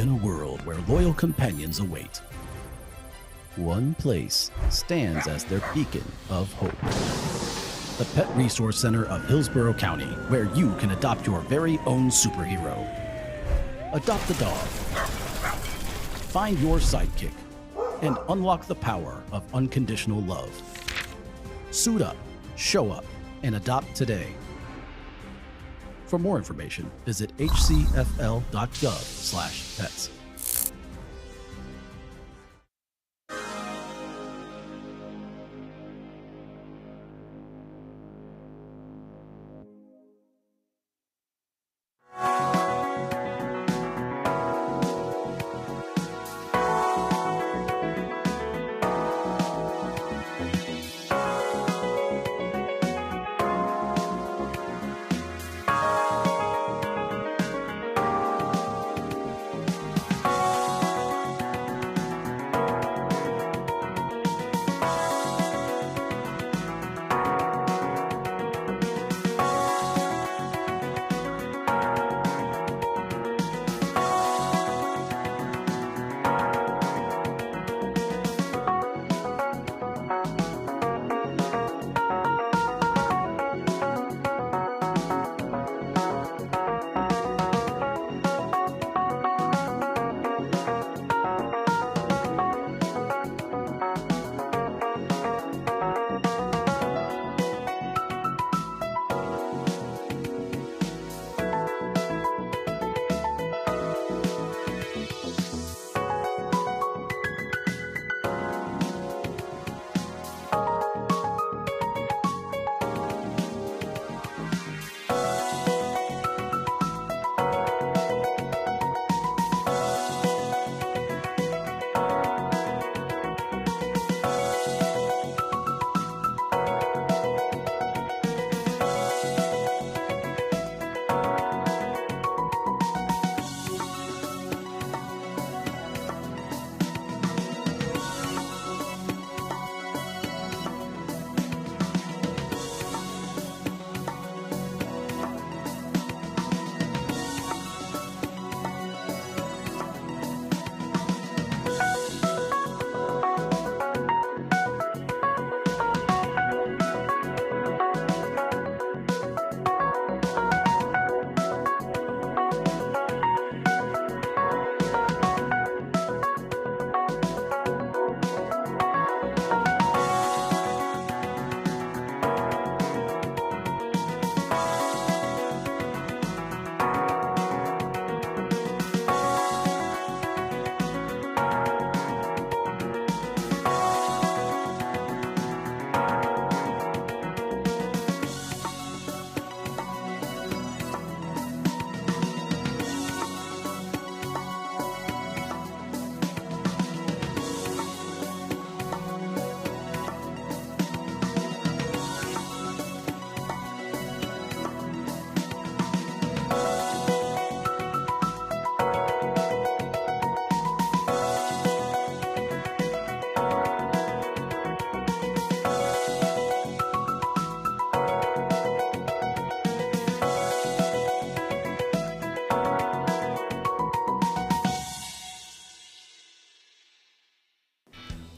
in a world where loyal companions await, one place stands as their beacon of hope. The Pet Resource Center of Hillsborough County, where you can adopt your very own superhero. Adopt a dog. Find your sidekick and unlock the power of unconditional love. Suit up, show up, and adopt today. For more information, visit hcfl.gov/pets.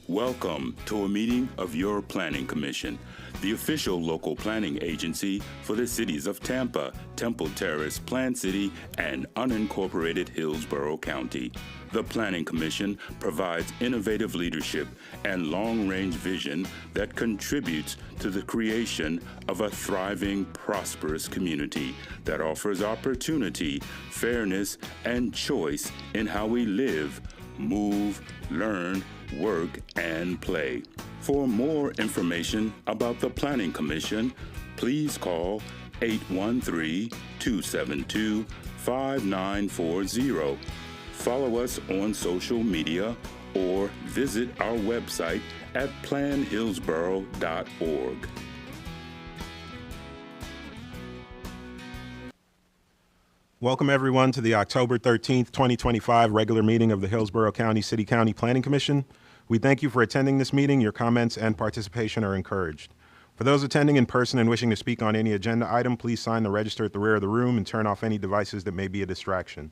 Welcome to a meeting of your Planning Commission, the official local planning agency for the cities of Tampa, Temple Terrace, Plant City, and unincorporated Hillsborough County. The Planning Commission provides innovative leadership and long-range vision that contributes to the creation of a thriving, prosperous community that offers opportunity, fairness, and choice in how we live, move, learn, work, and play. For more information about the Planning Commission, please call 813-272-5940. Follow us on social media or visit our website at planhillsborough.org. Welcome, everyone, to the October 13th, 2025 regular meeting of the Hillsborough County City-County Planning Commission. We thank you for attending this meeting. Your comments and participation are encouraged. For those attending in person and wishing to speak on any agenda item, please sign the register at the rear of the room and turn off any devices that may be a distraction.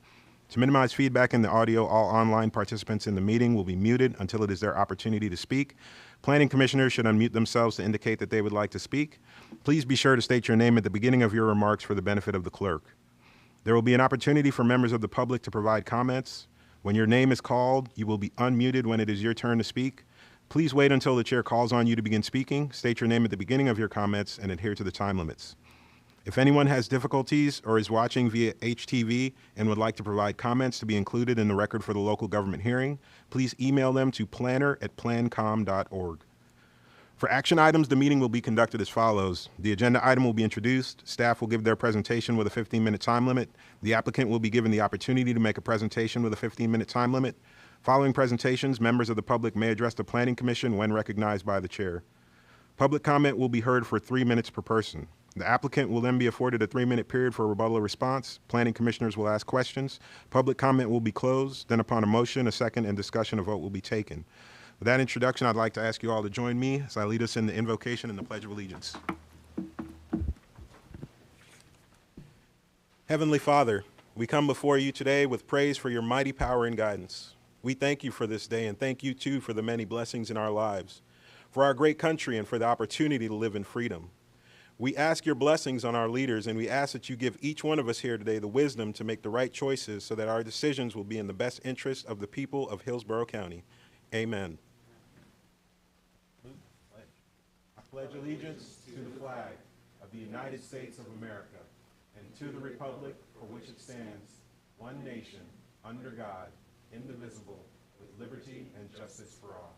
To minimize feedback in the audio, all online participants in the meeting will be muted until it is their opportunity to speak. Planning commissioners should unmute themselves to indicate that they would like to speak. Please be sure to state your name at the beginning of your remarks for the benefit of the clerk. There will be an opportunity for members of the public to provide comments. When your name is called, you will be unmuted when it is your turn to speak. Please wait until the chair calls on you to begin speaking. State your name at the beginning of your comments and adhere to the time limits. If anyone has difficulties or is watching via HTV and would like to provide comments to be included in the record for the local government hearing, please email them to planner@plancom.org. For action items, the meeting will be conducted as follows. The agenda item will be introduced. Staff will give their presentation with a 15-minute time limit. The applicant will be given the opportunity to make a presentation with a 15-minute time limit. Following presentations, members of the public may address the Planning Commission when recognized by the chair. Public comment will be heard for 3 minutes per person. The applicant will then be afforded a 3-minute period for rebuttal or response. Planning commissioners will ask questions. Public comment will be closed. Then upon a motion, a second, and discussion, a vote will be taken. With that introduction, I'd like to ask you all to join me as I lead us in the invocation and the Pledge of Allegiance. Heavenly Father, we come before you today with praise for your mighty power and guidance. We thank you for this day and thank you too for the many blessings in our lives, for our great country and for the opportunity to live in freedom. We ask your blessings on our leaders, and we ask that you give each one of us here today the wisdom to make the right choices so that our decisions will be in the best interest of the people of Hillsborough County. Amen. I pledge allegiance to the flag of the United States of America and to the republic for which it stands, one nation, under God, indivisible, with liberty and justice for all.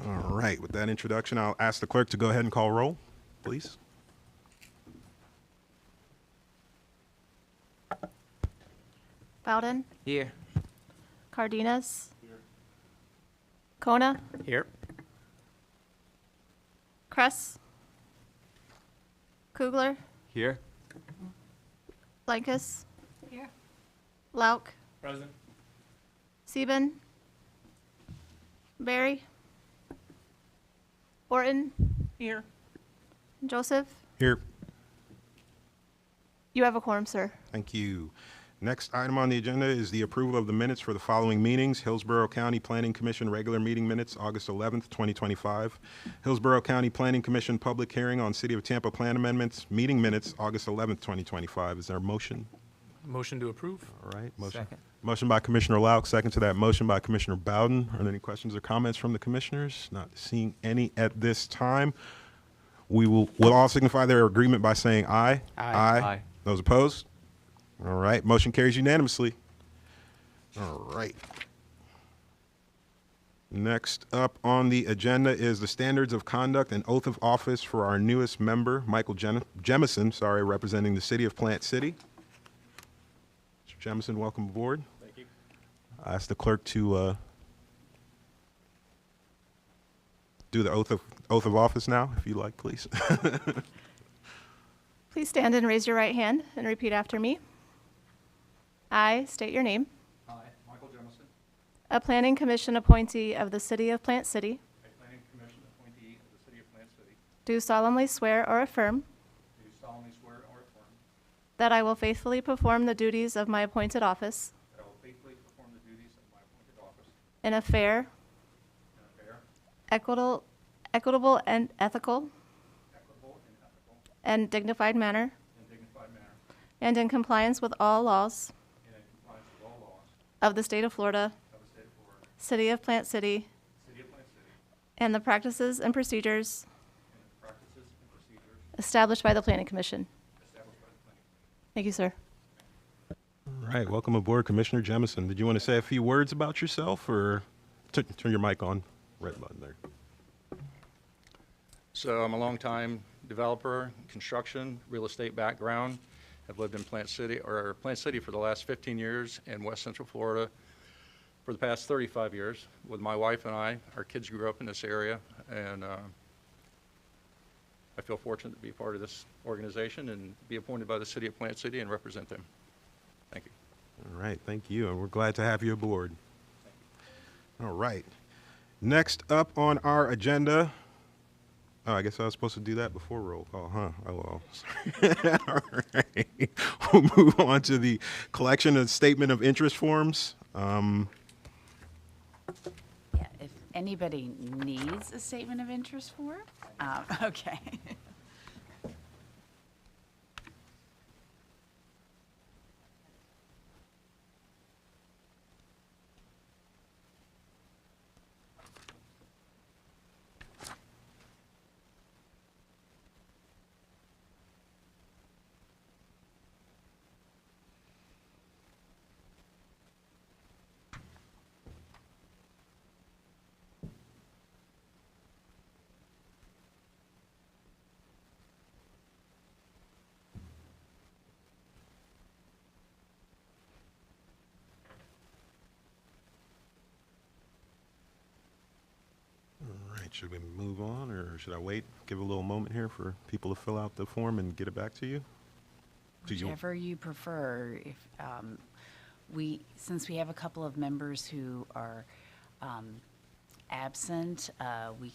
All right, with that introduction, I'll ask the clerk to go ahead and call roll, please. Bowden, Here. Cardenas. Here. Kona, Here. Kress, Kugler, Here. Blankus. Here. Lauk, Present. Sieben, Barry, Orton. Here. Joseph. Here. You have a quorum, sir. Thank you. Next item on the agenda is the approval of the minutes for the following meetings: Hillsborough County Planning Commission regular meeting minutes, August 11th, 2025. Hillsborough County Planning Commission public hearing on City of Tampa plan amendments, meeting minutes, August 11th, 2025. Is there a motion? Motion to approve. All right. Second. Motion by Commissioner Lauk, second to that motion by Commissioner Bowden. Are there any questions or comments from the commissioners? Not seeing any at this time. We'll all signify their agreement by saying aye. Aye. Aye. Those opposed? All right. Motion carries unanimously. All right. Next up on the agenda is the standards of conduct and oath of office for our newest member, Michael Jemison, representing the city of Plant City. Mr. Jemison, welcome aboard. Thank you. I ask the clerk to do the oath of office now, if you like, please. Please stand and raise your right hand and repeat after me. I state your name. I, Michael Jemison, A planning commission appointee of the city of Plant City, a planning commission appointee of the city of Plant City, do solemnly swear or affirm do solemnly swear or affirm that I will faithfully perform the duties of my appointed office that I will faithfully perform the duties of my appointed office in a fair, in a fair, equitable and ethical equitable, and dignified manner, and dignified manner, and in compliance with all laws and in compliance with all laws of the state of Florida, of the state of Florida, city of Plant City, city of Plant City, and the practices and procedures and the practices and procedures established by the Planning Commission. established by the planning commission. Thank you, sir. All right, welcome aboard, Commissioner Jemison. Did you want to say a few words about yourself, or turn your mic on? Red button there. So I'm a longtime developer, construction, real estate background. I've lived in Plant City for the last 15 years in West Central Florida for the past 35 years with my wife and I. Our kids grew up in this area, and I feel fortunate to be part of this organization and be appointed by the city of Plant City and represent them. Thank you. All right, thank you, and we're glad to have you aboard. All right. Next up on our agenda Oh, I guess I was supposed to do that before roll call, huh? Oh, well. All right. We'll move on to the collection of statement of interest forms. Yeah, if anybody needs a statement of interest form, okay. All right, should we move on or should I wait? Give a little moment here for people to fill out the form and get it back to you? Whichever you prefer. If since we have a couple of members who are absent, we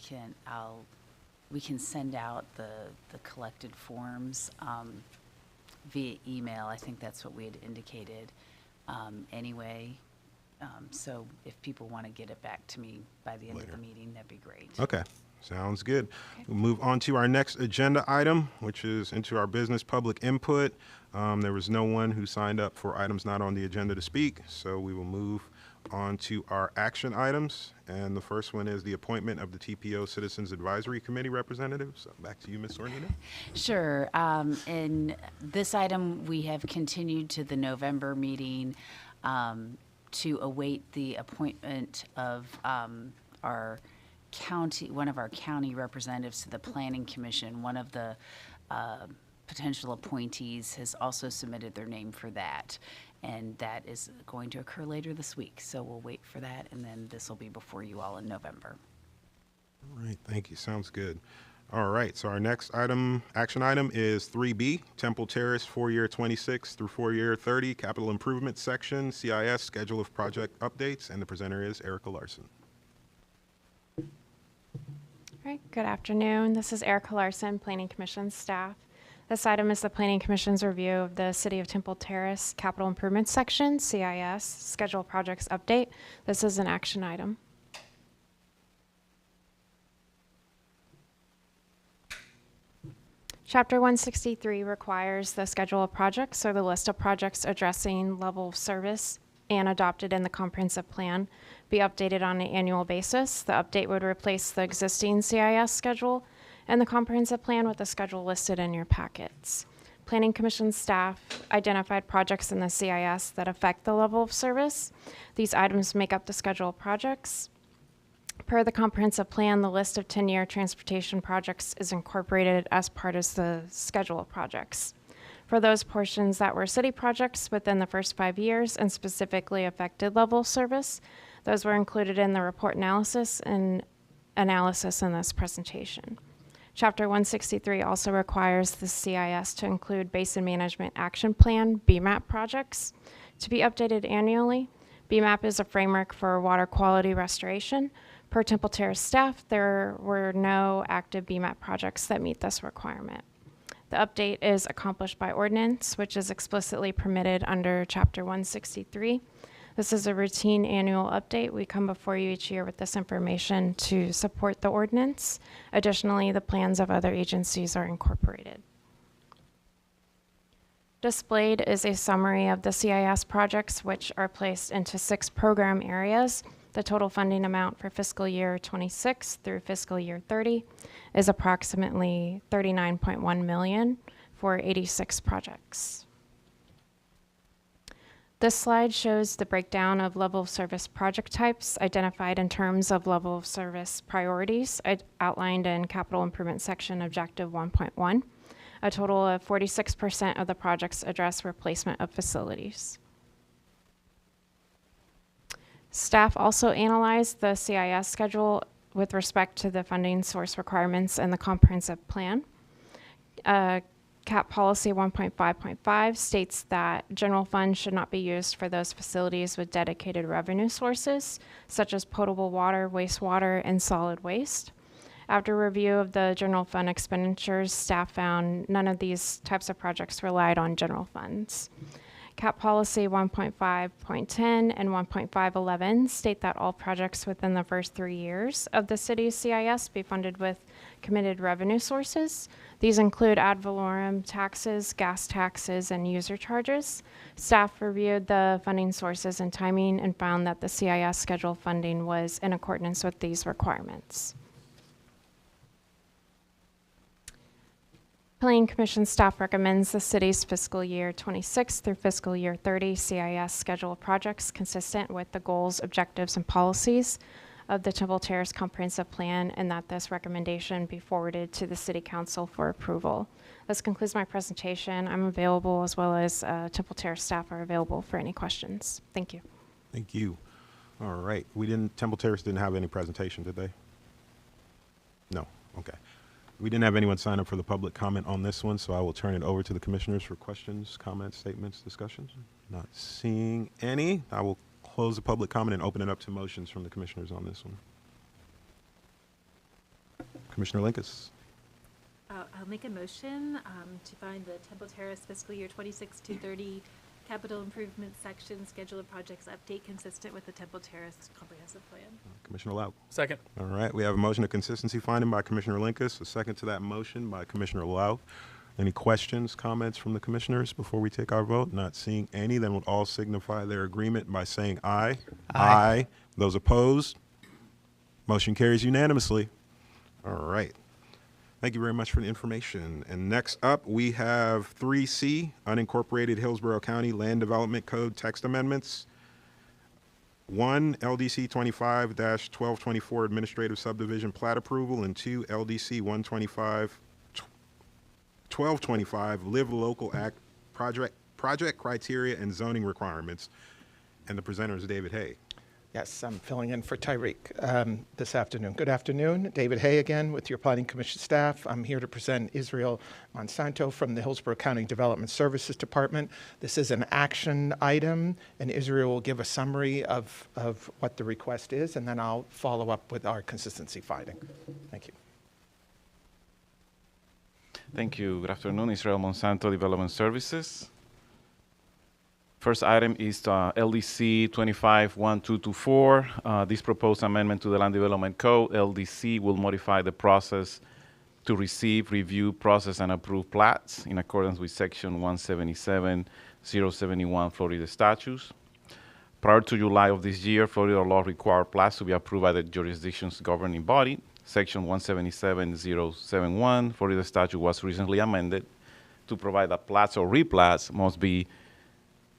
can send out the collected forms via email. I think that's what we had indicated anyway. So if people want to get it back to me by the end Later. of the meeting, that'd be great. Okay, sounds good. We'll move on to our next agenda item, which is into our business public input. There was no one who signed up for items not on the agenda to speak, so we will move on to our action items. And the first one is the appointment of the TPO Citizens Advisory Committee representative. So back to you, Ms. Sornino. Sure. In this item, we have continued to the November meeting to await the appointment of our county, one of our county representatives to the Planning Commission. One of the potential appointees has also submitted their name for that, and that is going to occur later this week. So we'll wait for that, and then this will be before you all in November. All right, thank you. Sounds good. All right, so our next item, action item is 3B, Temple Terrace, 4-year 26 through 4-year 30, Capital Improvement Section, CIS, Schedule of Project Updates, and the presenter is Erica Larson. All right, good afternoon. This is Erica Larson, Planning Commission staff. This item is the Planning Commission's review of the City of Temple Terrace Capital Improvement Section, CIS, Schedule of Projects Update. This is an action item. Chapter 163 requires the schedule of projects or the list of projects addressing level of service and adopted in the comprehensive plan be updated on an annual basis. The update would replace the existing CIS schedule and the comprehensive plan with the schedule listed in your packets. Planning Commission staff identified projects in the CIS that affect the level of service. These items make up the schedule of projects. Per the comprehensive plan, the list of 10-year transportation projects is incorporated as part of the schedule of projects. For those portions that were city projects within the first 5 years and specifically affected level of service, those were included in the report analysis in this presentation. Chapter 163 also requires the CIS to include Basin Management Action Plan, BMAP projects, to be updated annually. BMAP is a framework for water quality restoration. Per Temple Terrace staff, there were no active BMAP projects that meet this requirement. The update is accomplished by ordinance, which is explicitly permitted under Chapter 163. This is a routine annual update. We come before you each year with this information to support the ordinance. Additionally, the plans of other agencies are incorporated. Displayed is a summary of the CIS projects, which are placed into 6 program areas. The total funding amount for fiscal year 26 through fiscal year 30 is approximately $39.1 million for 86 projects. This slide shows the breakdown of level of service project types identified in terms of level of service priorities outlined in Capital Improvement Section Objective 1.1. A total of 46% of the projects address replacement of facilities. Staff also analyzed the CIS schedule with respect to the funding source requirements and the comprehensive plan. CAP Policy 1.5.5 states that general funds should not be used for those facilities with dedicated revenue sources, such as potable water, wastewater, and solid waste. After review of the general fund expenditures, staff found none of these types of projects relied on general funds. CAP policy 1.5.10 and 1.511 state that all projects within the first 3 years of the city's CIS be funded with committed revenue sources. These include ad valorem taxes, gas taxes, and user charges. Staff reviewed the funding sources and timing and found that the CIS schedule funding was in accordance with these requirements. Planning Commission staff recommends the city's fiscal year 26 through fiscal year 30 CIS schedule of projects consistent with the goals, objectives, and policies of the Temple Terrace Comprehensive Plan, and that this recommendation be forwarded to the City Council for approval. This concludes my presentation. I'm available, as well as Temple Terrace staff are available for any questions. Thank you. Thank you. All right. Temple Terrace didn't have any presentation, did they? No. Okay. We didn't have anyone sign up for the public comment on this one, so I will turn it over to the commissioners for questions, comments, statements, discussions. Not seeing any. I will close the public comment and open it up to motions from the commissioners on this one. Commissioner Linkus. I'll make a motion to find the Temple Terrace fiscal year 26 to 30 capital improvement section schedule of projects update consistent with the Temple Terrace comprehensive plan. Commissioner Lau. Second. All right. We have a motion of consistency finding by Commissioner Linkus, a second to that motion by Commissioner Lau. Any questions, comments from the commissioners before we take our vote? Not seeing any, then we'll all signify their agreement by saying aye. Aye. Those opposed? Motion carries unanimously. All right. Thank you very much for the information. And next up, we have 3C, unincorporated Hillsborough County Land Development Code text amendments. 1, LDC 25-1224 administrative subdivision plat approval, and 2, LDC 1225 Live Local Act project criteria and zoning requirements. And the presenter is David Hay. Yes, I'm filling in for Tyreek this afternoon. Good afternoon. David Hay again with your Planning Commission staff. I'm here to present Israel Monsanto from the Hillsborough County Development Services Department. This is an action item, and Israel will give a summary of what the request is, and then I'll follow up with our consistency finding. Thank you. Thank you. Good afternoon. Israel Monsanto, Development Services. First item is LDC 25-1224. This proposed amendment to the Land Development Code, LDC, will modify the process to receive, review, process, and approve plats in accordance with Section 177-071 Florida statutes. Prior to July of this year, Florida law required plats to be approved by the jurisdiction's governing body. Section 177-071 Florida statute was recently amended to provide that plats or replats must be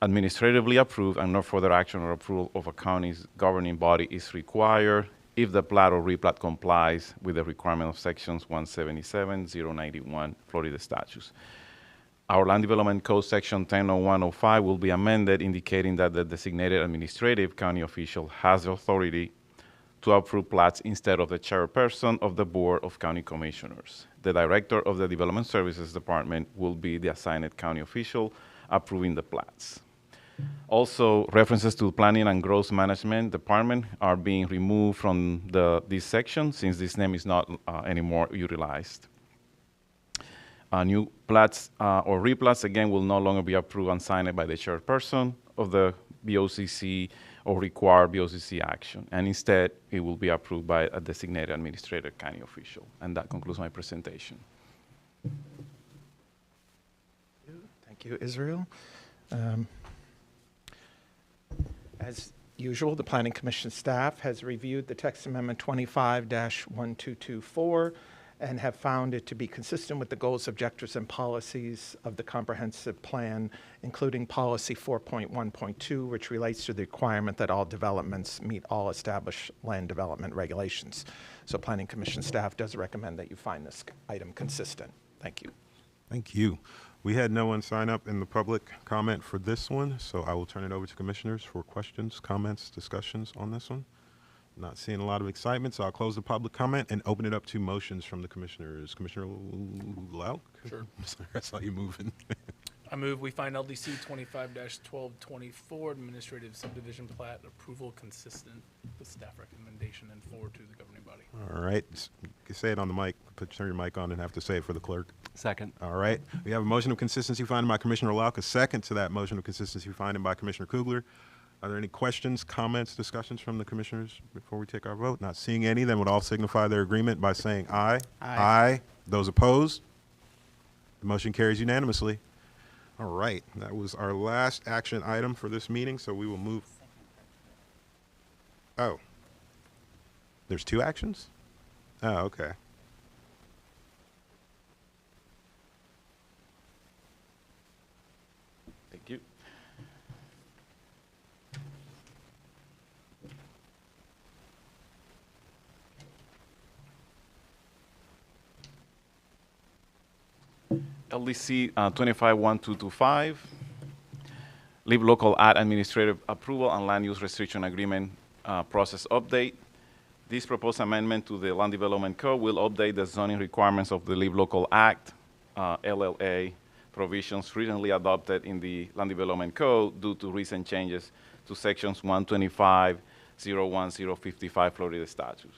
administratively approved and no further action or approval of a county's governing body is required if the plat or replat complies with the requirement of sections 177-091 Florida statutes. Our Land Development Code section 100105 will be amended, indicating that the designated administrative county official has the authority to approve plats instead of the chairperson of the Board of County Commissioners. The director of the Development Services Department will be the assigned county official approving the plats. Also, references to Planning and Growth Management Department are being removed from this section since this name is not anymore utilized. New plats or replats, again, will no longer be approved and signed by the chairperson of the BOCC or require BOCC action, and instead it will be approved by a designated administrative county official. And that concludes my presentation. Thank you, Israel. As usual, the Planning Commission staff has reviewed the text amendment 25-1224 and have found it to be consistent with the goals, objectives, and policies of the comprehensive plan, including policy 4.1.2, which relates to the requirement that all developments meet all established land development regulations. So Planning Commission staff does recommend that you find this item consistent. Thank you. Thank you. We had no one sign up in the public comment for this one, so I will turn it over to commissioners for questions, comments, discussions on this one. Not seeing a lot of excitement, so I'll close the public comment and open it up to motions from the commissioners. Commissioner Lau? Sure. I saw you moving. I move we find LDC 25-1224 administrative subdivision plat approval consistent with staff recommendation and forward to the governing body. All right. You can say it on the mic. Turn your mic on and have to say it for the clerk. Second. All right. We have a motion of consistency finding by Commissioner Lauck, a second to that motion of consistency finding by Commissioner Kugler. Are there any questions, comments, discussions from the commissioners before we take our vote? Not seeing any, then would all signify their agreement by saying aye. Aye. Those opposed? The motion carries unanimously. All right. That was our last action item for this meeting, so we will move. Oh. There's two actions? Oh, okay. Thank you. LDC 25-1225, Leave Local Ad Administrative Approval and Land Use Restriction Agreement Process Update. This proposed amendment to the Land Development Code will update the zoning requirements of the Leave Local Act, LLA, provisions recently adopted in the Land Development Code due to recent changes to sections 125, 01, 055 Florida statutes.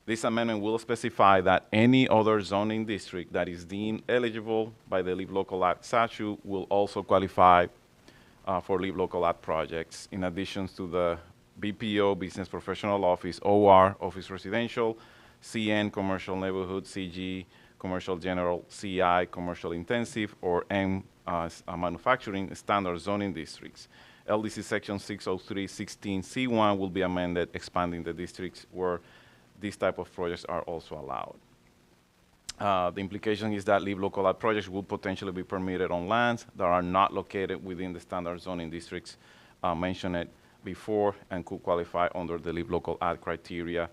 This amendment will specify that any other zoning district that is deemed eligible by the Leave Local Act statute will also qualify for Leave Local Act projects, in addition to the BPO, Business Professional Office, OR, Office Residential, CN, Commercial Neighborhood, CG, Commercial General, CI, Commercial Intensive, or M, Manufacturing Standard Zoning Districts. LDC Section 603-16C1 will be amended, expanding the districts where these type of projects are also allowed. The implication is that Leave Local Act projects will potentially be permitted on lands that are not located within the standard zoning districts mentioned before and could qualify under the Leave Local Act criteria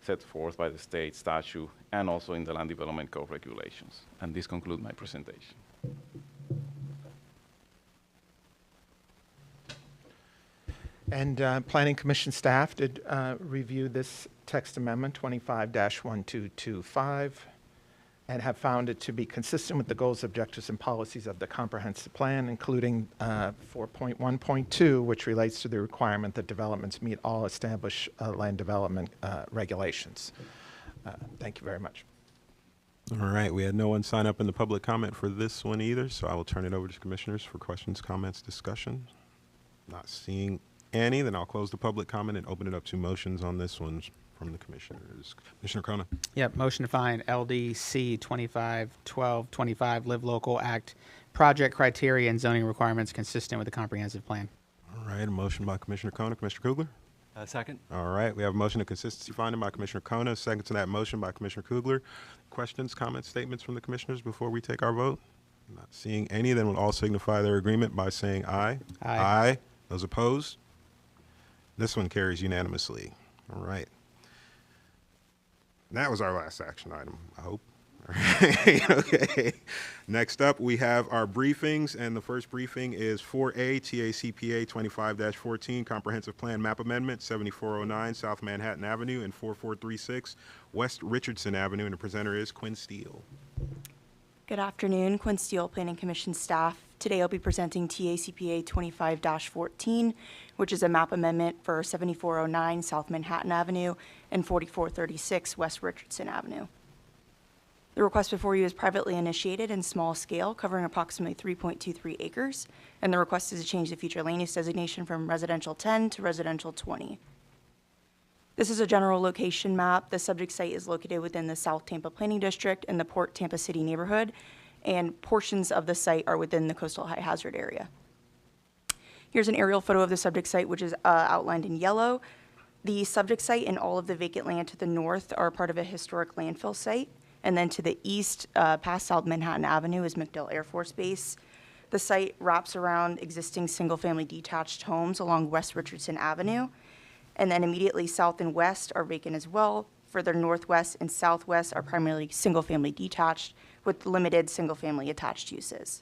set forth by the state statute and also in the Land Development Code regulations. And this concludes my presentation. And Planning Commission staff did review this text amendment, 25-1225, and have found it to be consistent with the goals, objectives, and policies of the comprehensive plan, including 4.1.2, which relates to the requirement that developments meet all established land development regulations. Thank you very much. All right. We had no one sign up in the public comment for this one either, so I will turn it over to commissioners for questions, comments, discussion. Not seeing any, then I'll close the public comment and open it up to motions on this one from the commissioners. Commissioner Crona. Yep, motion to find LDC 25-1225 Live Local Act project criteria and zoning requirements consistent with the comprehensive plan. All right, a motion by Commissioner Kona. Commissioner Kugler? Second. All right, we have a motion of consistency finding by Commissioner Kona, second to that motion by Commissioner Kugler. Questions, comments, statements from the commissioners before we take our vote? Not seeing any, then we'll all signify their agreement by saying aye. Aye. Aye. Those opposed? This one carries unanimously. All right. That was our last action item, I hope. All right. Okay. Next up, we have our briefings, and the first briefing is 4A TACPA 25-14 Comprehensive Plan Map Amendment, 7409 South Manhattan Avenue and 4436 West Richardson Avenue, and the presenter is Quinn Steele. Good afternoon, Quinn Steele, Planning Commission staff. Today I'll be presenting TACPA 25-14, which is a map amendment for 7409 South Manhattan Avenue and 4436 West Richardson Avenue. The request before you is privately initiated and small scale, covering approximately 3.23 acres, and the request is to change the future land use designation from residential 10 to residential 20. This is a general location map. The subject site is located within the South Tampa Planning District in the Port Tampa City neighborhood, and portions of the site are within the coastal high hazard area. Here's an aerial photo of the subject site, which is outlined in yellow. The subject site and all of the vacant land to the north are part of a historic landfill site. And then to the east, past South Manhattan Avenue, is MacDill Air Force Base. The site wraps around existing single-family detached homes along West Richardson Avenue. And then immediately south and west are vacant as well. Further northwest and southwest are primarily single-family detached with limited single-family attached uses.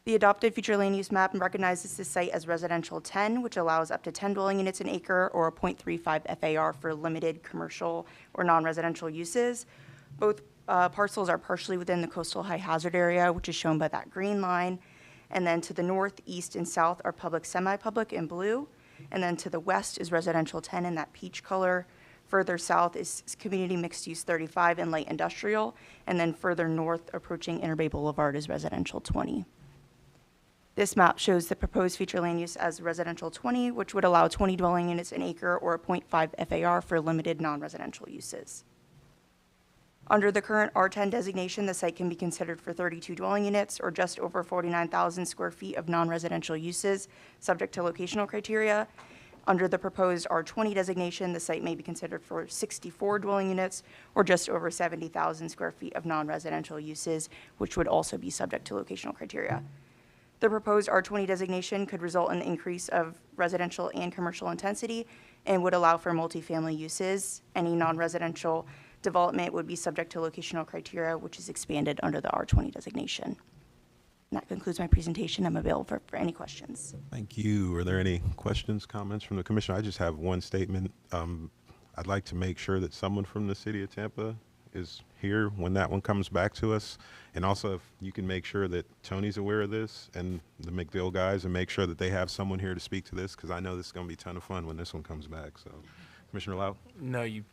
The adopted future land use map recognizes this site as residential 10, which allows up to 10 dwelling units an acre or a 0.35 FAR for limited commercial or non-residential uses. Both parcels are partially within the coastal high hazard area, which is shown by that green line. And then to the north, east, and south are public, semi-public in blue. And then to the west is residential 10 in that peach color. Further south is community mixed use 35 and light industrial. And then further north, approaching Interbay Boulevard, is residential 20. This map shows the proposed future land use as residential 20, which would allow 20 dwelling units an acre or a 0.5 FAR for limited non-residential uses. Under the current R10 designation, the site can be considered for 32 dwelling units or just over 49,000 square feet of non-residential uses, subject to locational criteria. Under the proposed R20 designation, the site may be considered for 64 dwelling units or just over 70,000 square feet of non-residential uses, which would also be subject to locational criteria. The proposed R20 designation could result in an increase of residential and commercial intensity and would allow for multifamily uses. Any non-residential development would be subject to locational criteria, which is expanded under the R20 designation. And that concludes my presentation. I'm available for any questions. Thank you. Are there any questions, comments from the commission? I just have one statement. I'd like to make sure that someone from the city of Tampa is here when that one comes back to us. And also, if you can make sure that Tony's aware of this and the McDill guys, and make sure that they have someone here to speak to this, because I know this is going to be a ton of fun when this one comes back. So, Commissioner Lau? No, you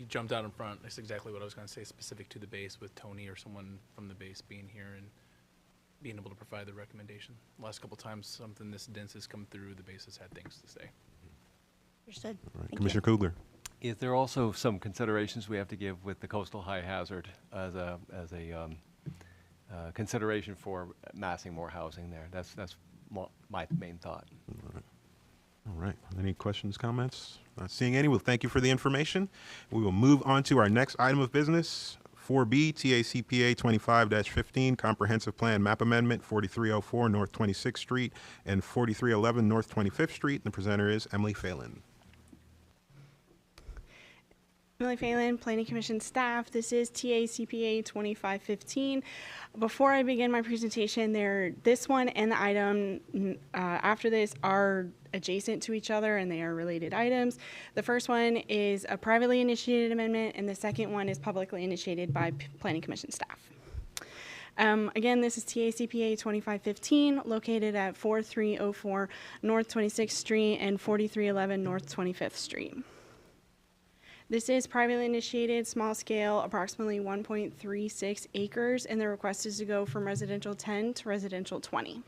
jumped out in front. That's exactly what I was going to say, specific to the base, with Tony or someone from the base being here and being able to provide the recommendation. The last couple times something this dense has come through, the base has had things to say. Understood. All right. Thank Commissioner you. Kugler? Is there also some considerations we have to give with the coastal high hazard as a consideration for massing more housing there? That's my main thought. All right. Any questions, comments? Not seeing any. Well, thank you for the information. We will move on to our next item of business, 4B, TACPA 25-15, Comprehensive Plan Map Amendment, 4304 North 26th Street and 4311 North 25th Street. The presenter is Emily Phelan. Emily Phelan, Planning Commission staff. This is TACPA 2515. Before I begin my presentation, this one and the item after this are adjacent to each other and they are related items. The first one is a privately initiated amendment and the second one is publicly initiated by Planning Commission staff. Again, this is TACPA 2515, located at 4304 North 26th Street and 4311 North 25th Street. This is privately initiated, small scale, approximately 1.36 acres, and the request is to go from residential 10 to residential 20.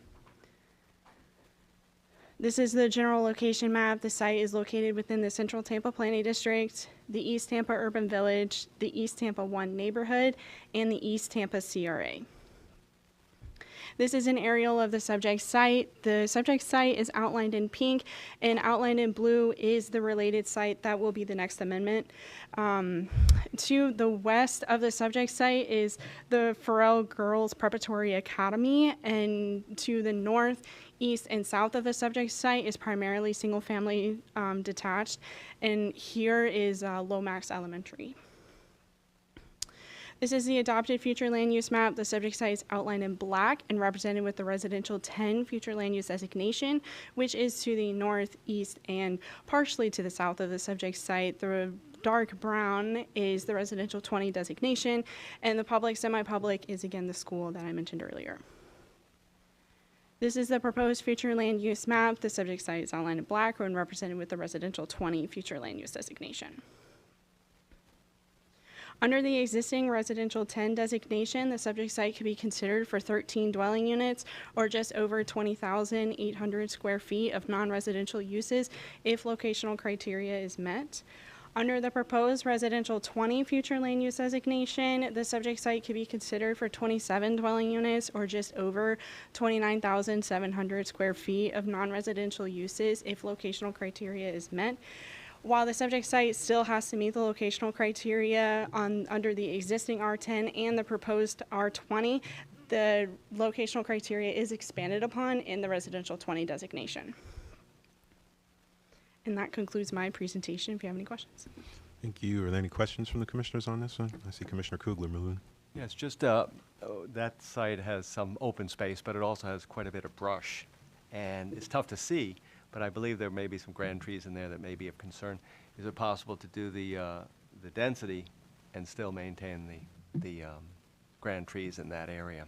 This is the general location map. The site is located within the Central Tampa Planning District, the East Tampa Urban Village, the East Tampa 1 neighborhood, and the East Tampa CRA. This is an aerial of the subject site. The subject site is outlined in pink, and outlined in blue is the related site that will be the next amendment. To the west of the subject site is the Farrell Girls Preparatory Academy, and to the north, east, and south of the subject site is primarily single-family detached, and here is Lomax Elementary. This is the adopted future land use map. The subject site is outlined in black and represented with the residential 10 future land use designation, which is to the north, east, and partially to the south of the subject site. The dark brown is the residential 20 designation, and the public, semi-public is again the school that I mentioned earlier. This is the proposed future land use map. The subject site is outlined in black and represented with the residential 20 future land use designation. Under the existing residential 10 designation, the subject site could be considered for 13 dwelling units or just over 20,800 square feet of non-residential uses if locational criteria is met. Under the proposed residential 20 future land use designation, the subject site could be considered for 27 dwelling units or just over 29,700 square feet of non-residential uses if locational criteria is met. While the subject site still has to meet the locational criteria under the existing R10 and the proposed R20, the locational criteria is expanded upon in the residential 20 designation. And that concludes my presentation. If you have any questions. Thank you. Are there any questions from the commissioners on this one? I see Commissioner Kugler moving. Yes, just that site has some open space, but it also has quite a bit of brush. And it's tough to see, but I believe there may be some grand trees in there that may be of concern. Is it possible to do the density and still maintain the grand trees in that area?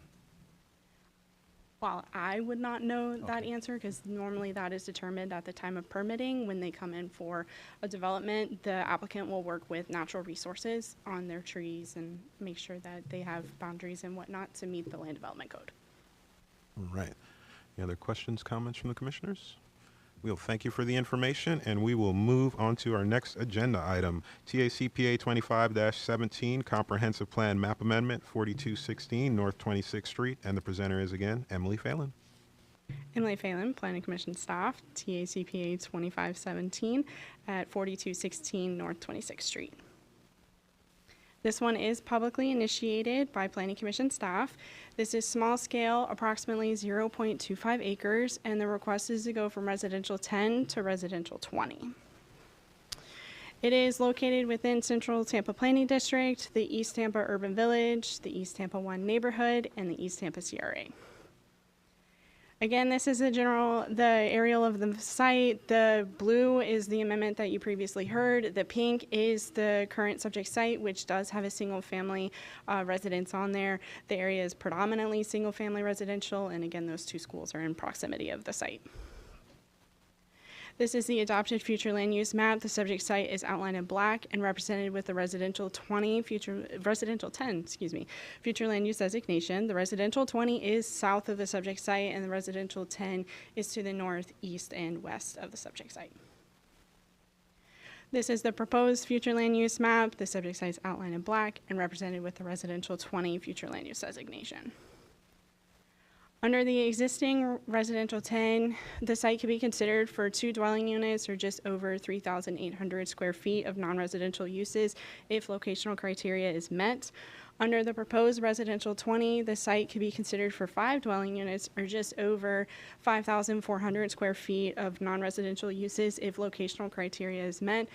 While I would not know that answer, because normally that is determined at the time of permitting. When they come in for a development, the applicant will work with natural resources on their trees and make sure that they have boundaries and whatnot to meet the land development code. All right. Any other questions, comments from the commissioners? We'll thank you for the information, and we will move on to our next agenda item, TACPA 25-17, Comprehensive Plan Map Amendment, 4216 North 26th Street, and the presenter is again Emily Phelan. Emily Phelan, Planning Commission staff, TACPA 2517 at 4216 North 26th Street. This one is publicly initiated by Planning Commission staff. This is small scale, approximately 0.25 acres, and the request is to go from residential 10 to residential 20. It is located within Central Tampa Planning District, the East Tampa Urban Village, the East Tampa 1 neighborhood, and the East Tampa CRA. Again, this is the aerial of the site. The blue is the amendment that you previously heard. The pink is the current subject site, which does have a single family residence on there. The area is predominantly single family residential, and again, those two schools are in proximity of the site. This is the adopted future land use map. The subject site is outlined in black and represented with the residential 10, future land use designation. The residential 20 is south of the subject site, and the residential 10 is to the north, east, and west of the subject site. This is the proposed future land use map. The subject site is outlined in black and represented with the residential 20 future land use designation. Under the existing residential 10, the site could be considered for 2 dwelling units or just over 3,800 square feet of non-residential uses if locational criteria is met. Under the proposed residential 20, the site could be considered for 5 dwelling units or just over 5,400 square feet of non-residential uses if locational criteria is met.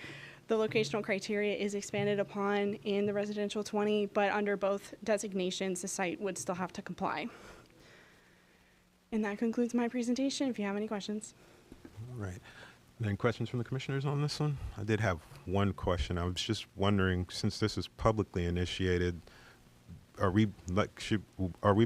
The locational criteria is expanded upon in the residential 20, but under both designations, the site would still have to comply. And that concludes my presentation, if you have any questions. All right. Any questions from the commissioners on this one? I did have one question. I was just wondering, since this is publicly initiated, are we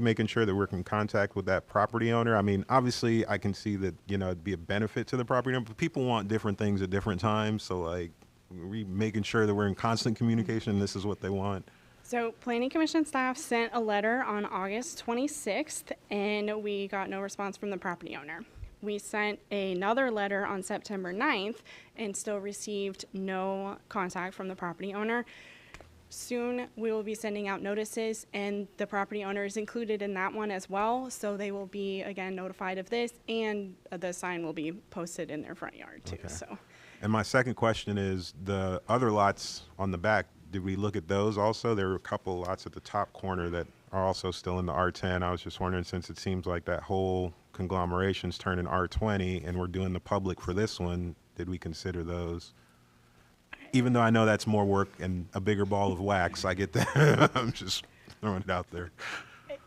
making sure that we're in contact with that property owner? I mean, obviously, I can see that, it'd be a benefit to the property owner, but people want different things at different times. So, are we making sure that we're in constant communication and this is what they want? So Planning Commission staff sent a letter on August 26th, and we got no response from the property owner. We sent another letter on September 9th and still received no contact from the property owner. Soon we will be sending out notices, and the property owner is included in that one as well, so they will be again notified of this, and the sign will be posted in their front yard too. Okay. So. And my second question is, the other lots on the back, did we look at those also? There were a couple lots at the top corner that are also still in the R10. I was just wondering, since it seems like that whole conglomeration's turning R20 and we're doing the public for this one, did we consider those? Even though I know that's more work and a bigger ball of wax, I get that. I'm just throwing it out there.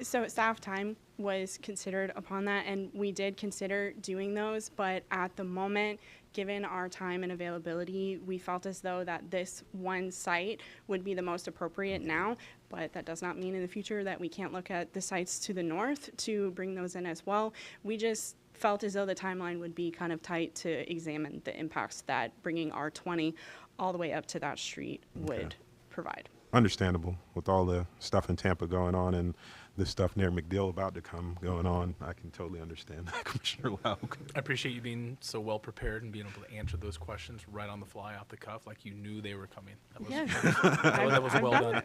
So staff time was considered upon that, and we did consider doing those, but at the moment, given our time and availability, we felt as though that this one site would be the most appropriate now, but that does not mean in the future that we can't look at the sites to the north to bring those in as well. We just felt as though the timeline would be kind of tight to examine the impacts that bringing R20 all the way up to that street would provide. Understandable. With all the stuff in Tampa going on and this stuff near McDill about to come going on, I can totally understand that, Commissioner Lauk. I appreciate you being so well prepared and being able to answer those questions right on the fly, off the cuff, like you knew they were coming. That was well done.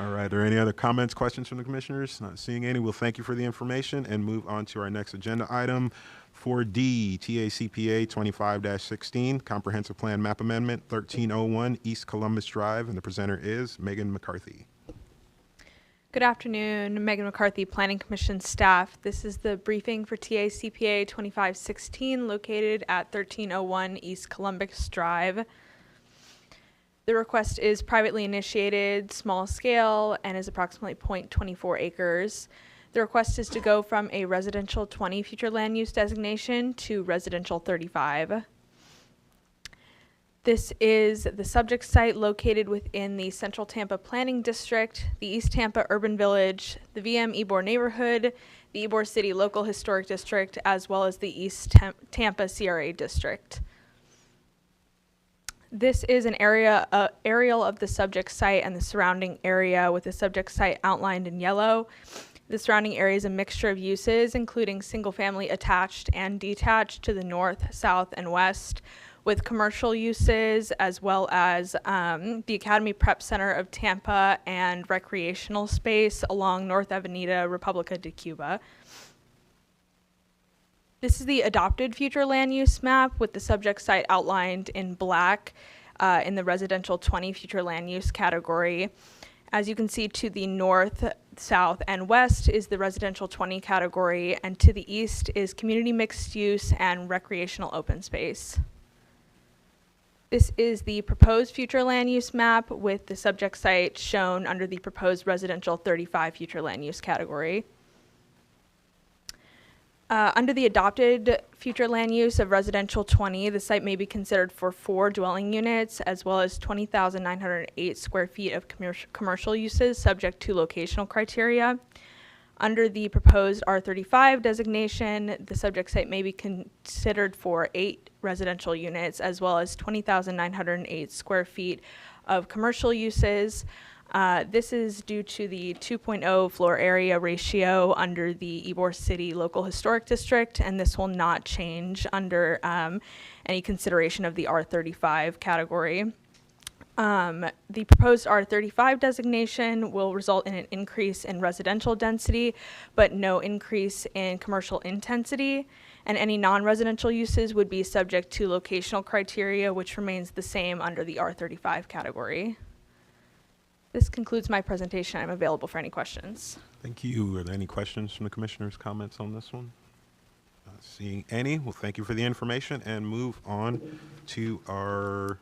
All right. Are there any other comments, questions from the commissioners? Not seeing any. We'll thank you for the information and move on to our next agenda item. 4D, TACPA 25-16, Comprehensive Plan Map Amendment, 1301 East Columbus Drive, and the presenter is Megan McCarthy. Good afternoon, Megan McCarthy, Planning Commission staff. This is the briefing for TACPA 25-16, located at 1301 East Columbus Drive. The request is privately initiated, small scale, and is approximately 0.24 acres. The request is to go from a residential 20 future land use designation to residential 35. This is the subject site located within the Central Tampa Planning District, the East Tampa Urban Village, the VM Ybor Neighborhood, the Ybor City Local Historic District, as well as the East Tampa CRA District. This is an aerial of the subject site and the surrounding area, with the subject site outlined in yellow. The surrounding area is a mixture of uses, including single-family attached and detached to the north, south, and west, with commercial uses, as well as the Academy Prep Center of Tampa and recreational space along North Avenida República de Cuba. This is the adopted future land use map, with the subject site outlined in black in the residential 20 future land use category. As you can see, to the north, south, and west is the residential 20 category, and to the east is community mixed use and recreational open space. This is the proposed future land use map, with the subject site shown under the proposed residential 35 future land use category. Under the adopted future land use of residential 20, the site may be considered for 4 dwelling units, as well as 20,908 square feet of commercial uses, subject to locational criteria. Under the proposed R35 designation, the subject site may be considered for 8 residential units, as well as 20,908 square feet of commercial uses. This is due to the 2.0 floor area ratio under the Ybor City Local Historic District, and this will not change under any consideration of the R35 category. The proposed R35 designation will result in an increase in residential density, but no increase in commercial intensity, and any non-residential uses would be subject to locational criteria, which remains the same under the R35 category. This concludes my presentation. I'm available for any questions. Thank you. Are there any questions from the commissioners, comments on this one? Not seeing any. Well, thank you for the information, and move on to our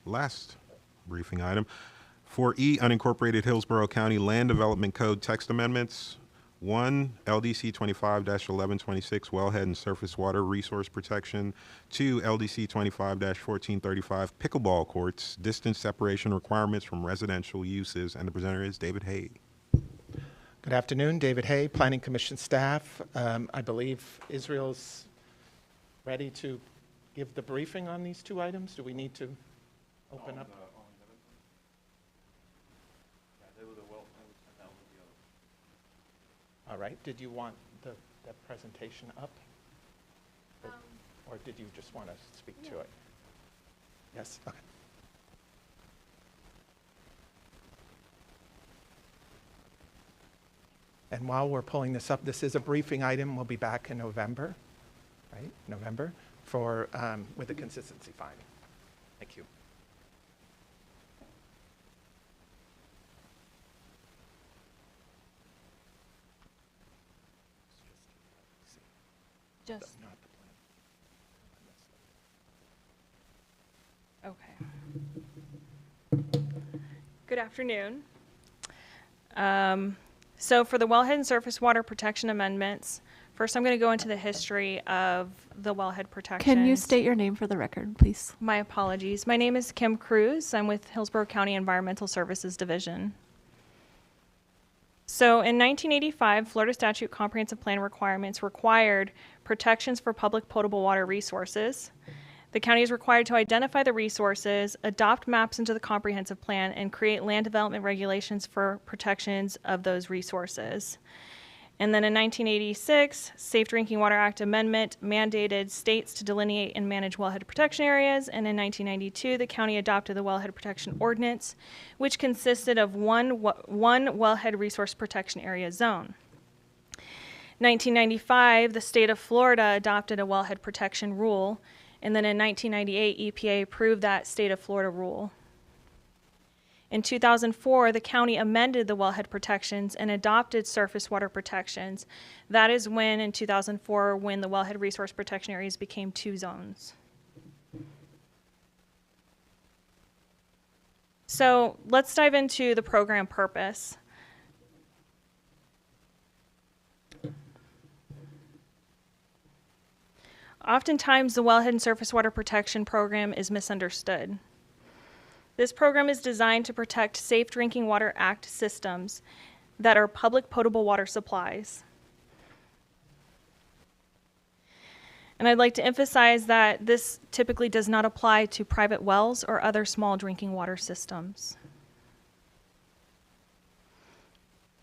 last briefing item. 4E, unincorporated Hillsborough County Land Development Code text amendments. 1, LDC 25-1126, wellhead and surface water resource protection. 2, LDC 25-1435, pickleball courts, distance separation requirements from residential uses. And the presenter is David Hay. Good afternoon, David Hay, Planning Commission staff. I believe Israel's ready to give the briefing on these 2 items. Do we need to open up? All right. Did you want that presentation up? Or did you just want to speak to it? Yes? Okay. And while we're pulling this up, this is a briefing item. We'll be back in November, right? November, for with a consistency finding. Thank you. Just. Okay. Good afternoon. So for the wellhead and surface water protection amendments, first I'm going to go into the history of the wellhead protection. Can you state your name for the record, please? My apologies. My name is Kim Cruz. I'm with Hillsborough County Environmental Services Division. So in 1985, Florida Statute Comprehensive Plan requirements required protections for public potable water resources. The county is required to identify the resources, adopt maps into the comprehensive plan, and create land development regulations for protections of those resources. And then in 1986, Safe Drinking Water Act amendment mandated states to delineate and manage wellhead protection areas. And in 1992, the county adopted the Wellhead Protection Ordinance, which consisted of one wellhead resource protection area zone. 1995, the state of Florida adopted a wellhead protection rule. And then in 1998, EPA approved that state of Florida rule. In 2004, the county amended the wellhead protections and adopted surface water protections. That is when, in 2004, when the wellhead resource protection areas became 2 zones. So let's dive into the program purpose. oftentimes the Wellhead and Surface Water Protection Program is misunderstood. This program is designed to protect Safe Drinking Water Act systems that are public potable water supplies. And I'd like to emphasize that this typically does not apply to private wells or other small drinking water systems.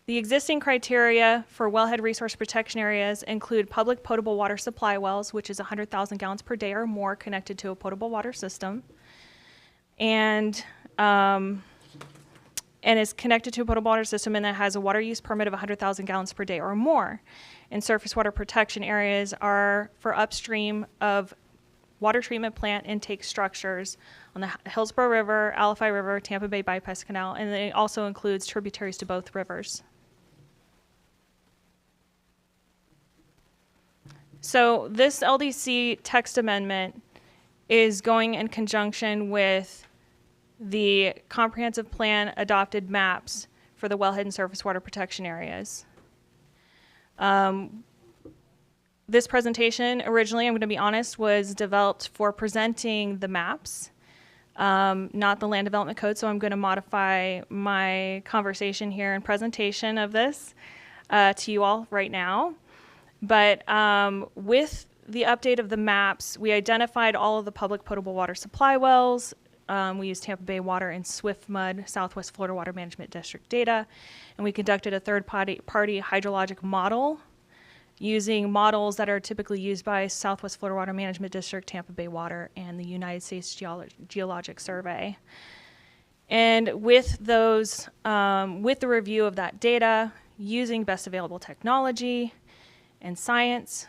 The existing criteria for wellhead resource protection areas include public potable water supply wells, which is 100,000 gallons per day or more connected to a potable water system, and is connected to a potable water system and that has a water use permit of 100,000 gallons per day or more. And surface water protection areas are for upstream of water treatment plant intake structures on the Hillsborough River, Alafai River, Tampa Bay Bypass Canal, and it also includes tributaries to both rivers. So this LDC text amendment is going in conjunction with the comprehensive plan adopted maps for the wellhead and surface water protection areas. This presentation originally, I'm going to be honest, was developed for presenting the maps, not the land development code, so I'm going to modify my conversation here and presentation of this to you all right now. But with the update of the maps, we identified all of the public potable water supply wells. We used Tampa Bay Water and SwiftMud, Southwest Florida Water Management District data, and we conducted a third-party hydrologic model using models that are typically used by Southwest Florida Water Management District, Tampa Bay Water, and the United States Geologic Survey. And with those, with the review of that data, using best available technology and science,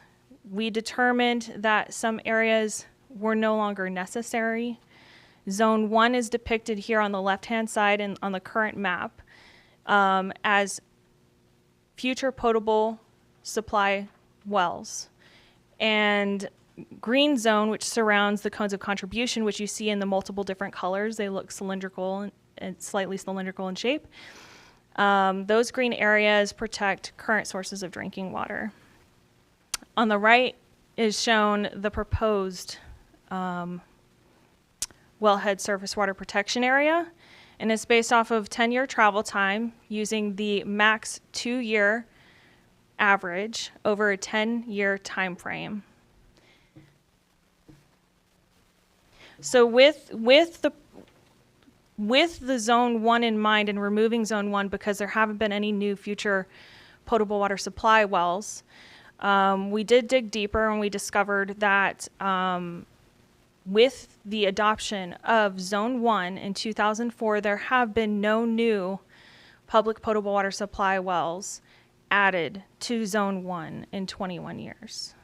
we determined that some areas were no longer necessary. Zone 1 is depicted here on the left-hand side and on the current map as future potable supply wells. And green zone, which surrounds the cones of contribution, which you see in the multiple different colors, they look cylindrical and slightly cylindrical in shape. Those green areas protect current sources of drinking water. On the right is shown the proposed wellhead surface water protection area, and it's based off of 10-year travel time using the max 2-year average over a 10-year time frame. So with the zone 1 in mind and removing zone 1 because there haven't been any new future potable water supply wells, we did dig deeper and we discovered that with the adoption of Zone 1 in 2004, there have been no new public potable water supply wells added to Zone 1 in 21 years.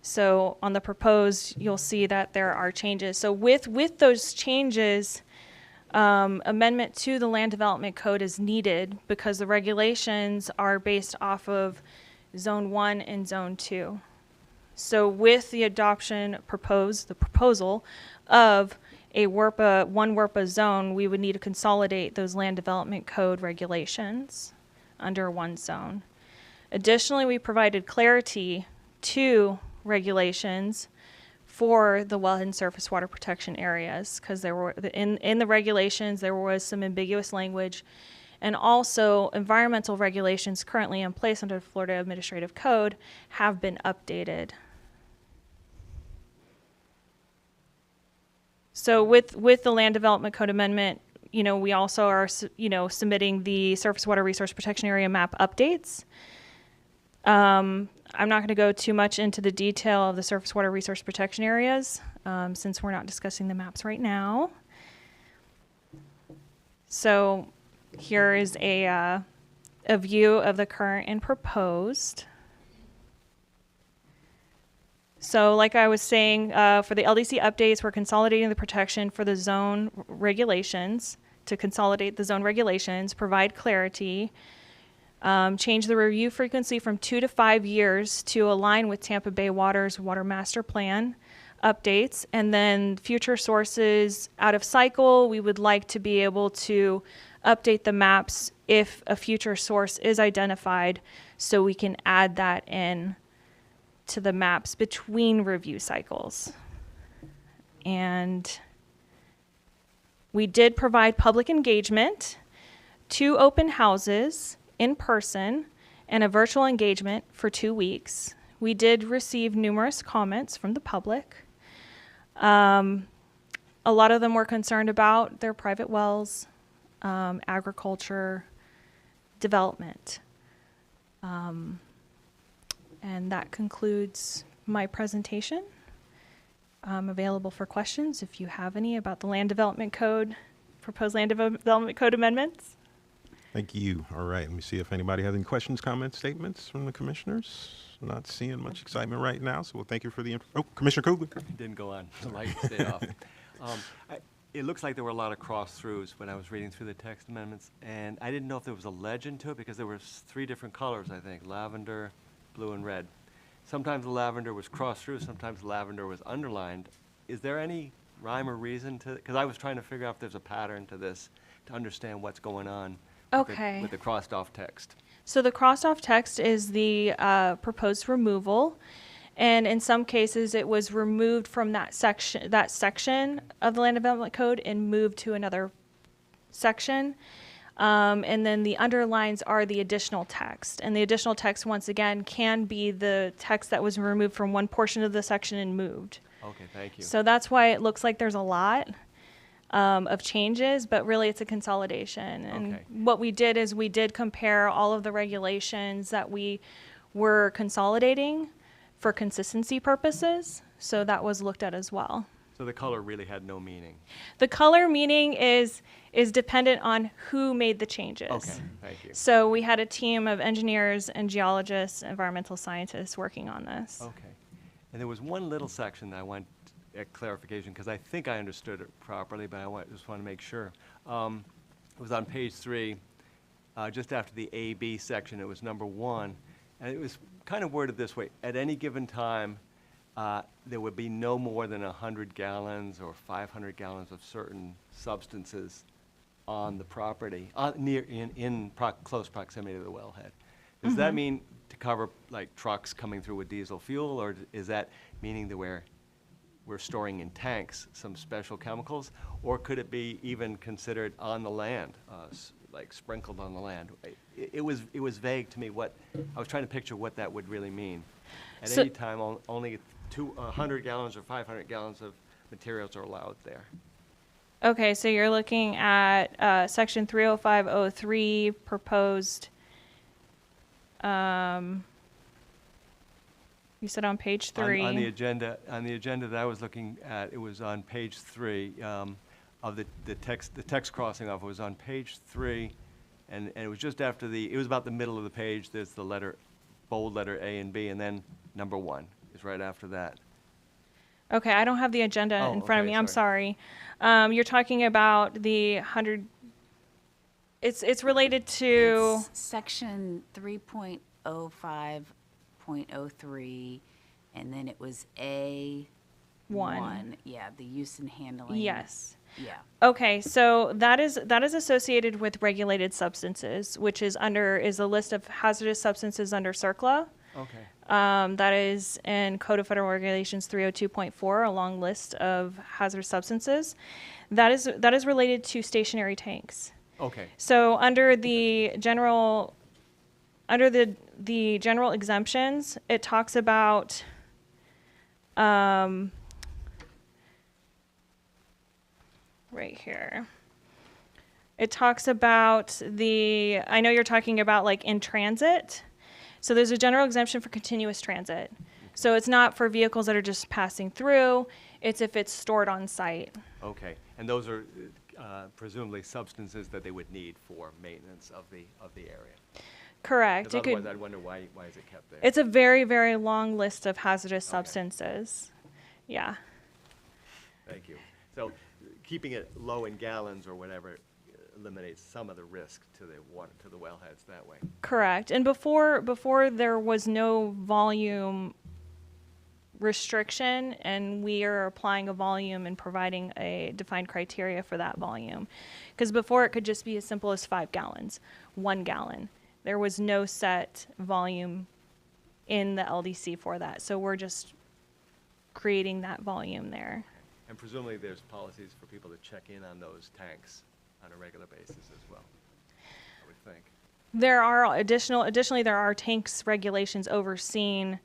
So on the proposed, you'll see that there are changes. So with those changes, amendment to the Land Development Code is needed because the regulations are based off of Zone 1 and Zone 2. So with the adoption proposal of a one WRPA zone, we would need to consolidate those Land Development Code regulations under one zone. Additionally, we provided clarity to regulations for the wellhead and surface water protection areas because there were in the regulations there was some ambiguous language, and also environmental regulations currently in place under the Florida Administrative Code have been updated. So with the Land Development Code amendment, we also are submitting the surface water resource protection area map updates. I'm not going to go too much into the detail of the surface water resource protection areas since we're not discussing the maps right now. So here is a view of the current and proposed. So like I was saying, for the LDC updates, we're consolidating the protection for the zone regulations to consolidate the zone regulations, provide clarity, change the review frequency from 2 to 5 years to align with Tampa Bay Water's Water Master Plan updates, and then future sources out of cycle, we would like to be able to update the maps if a future source is identified so we can add that in to the maps between review cycles. And we did provide public engagement, 2 open houses in person, and a virtual engagement for 2 weeks. We did receive numerous comments from the public. A lot of them were concerned about their private wells, agriculture, development. And that concludes my presentation. I'm available for questions if you have any about the Land Development Code, proposed Land Development Code amendments. Thank you. All right, let me see if anybody has any questions, comments, statements from the commissioners. Not seeing much excitement right now, so we'll thank you for the oh, Commissioner Kugler. It didn't go on. The light stayed off. It looks like there were a lot of cross-throughs when I was reading through the text amendments, and I didn't know if there was a legend to it because there were 3 different colors, I think, lavender, blue, and red. Sometimes the lavender was cross-through, sometimes the lavender was underlined. Is there any rhyme or reason to it? Because I was trying to figure out if there's a pattern to this to understand what's going on with the crossed-off text. So the crossed-off text is the proposed removal. And in some cases, it was removed from that section of the Land Development Code and moved to another section. And then the underlines are the additional text. And the additional text, once again, can be the text that was removed from one portion of the section and moved. Okay, thank you. So that's why it looks like there's a lot of changes, but really it's a consolidation. And what we did is we did compare all of the regulations that we were consolidating for consistency purposes, so that was looked at as well. So the color really had no meaning? The color meaning is dependent on who made the changes. Okay, thank you. So we had a team of engineers and geologists, environmental scientists working on this. Okay. And there was one little section that I want clarification, because I think I understood it properly, but I just want to make sure. It was on page 3, just after the A-B section. It was number 1, and it was kind of worded this way: at any given time, there would be no more than 100 gallons or 500 gallons of certain substances on the property, in close proximity to the wellhead. Does that mean to cover like trucks coming through with diesel fuel, or is that meaning that we're storing in tanks some special chemicals, or could it be even considered on the land, like sprinkled on the land? It was vague to me. I was trying to picture what that would really mean. At any time, only 100 gallons or 500 gallons of materials are allowed there. Okay, so you're looking at section 30503 proposed. You said on page 3. On the agenda that I was looking at, it was on page 3 of the text crossing off. It was on page 3, and it was just after it was about the middle of the page. There's the bold letter A and B, and then number 1 is right after that. Okay, I don't have the agenda in front of me. I'm sorry. You're talking about the 100. It's related to section 3.05.03, and then it was A1. Yeah, the use and handling. Yes. Yeah. Okay, so that is associated with regulated substances, which is a list of hazardous substances under CERCLA. Okay. That is in Code of Federal Regulations 302.4, a long list of hazardous substances. That is related to stationary tanks. Okay. So under the general exemptions, it talks about right here. It talks about I know you're talking about like in transit. So there's a general exemption for continuous transit. So it's not for vehicles that are just passing through. It's if it's stored on site. Okay, and those are presumably substances that they would need for maintenance of the area. Correct. Otherwise, I'd wonder why is it kept there? It's a very, very long list of hazardous substances. Yeah. Thank you. So keeping it low in gallons or whatever eliminates some of the risk to the water, to the wellheads that way. Correct. And before there was no volume restriction, and we are applying a volume and providing a defined criteria for that volume. Because before it could just be as simple as 5 gallons, 1 gallon. There was no set volume in the LDC for that. So we're just creating that volume there. And presumably there's policies for people to check in on those tanks on a regular basis as well, I would think. There are additionally there are tanks regulations overseen,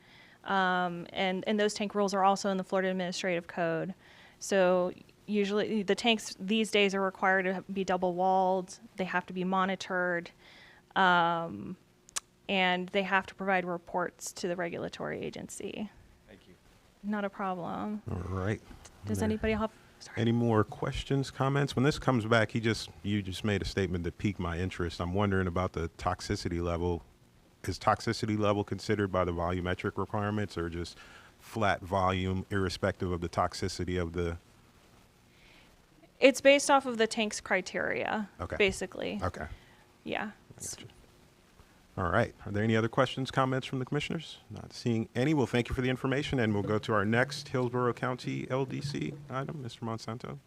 and those tank rules are also in the Florida Administrative Code. So usually the tanks these days are required to be double walled. They have to be monitored, and they have to provide reports to the regulatory agency. Thank you. Not a problem. All right. Does There- anybody have? Any more questions, comments? When this comes back, you just made a statement that piqued my interest. I'm wondering about the toxicity level. Is toxicity level considered by the volumetric requirements, or just flat volume irrespective of the toxicity of the? It's based off of the tank's criteria. Okay. Basically. Okay. Yeah. All right. Are there any other questions, comments from the commissioners? Not seeing any. Well, thank you for the information, and we'll go to our next Hillsborough County LDC item. Mr. Monsanto.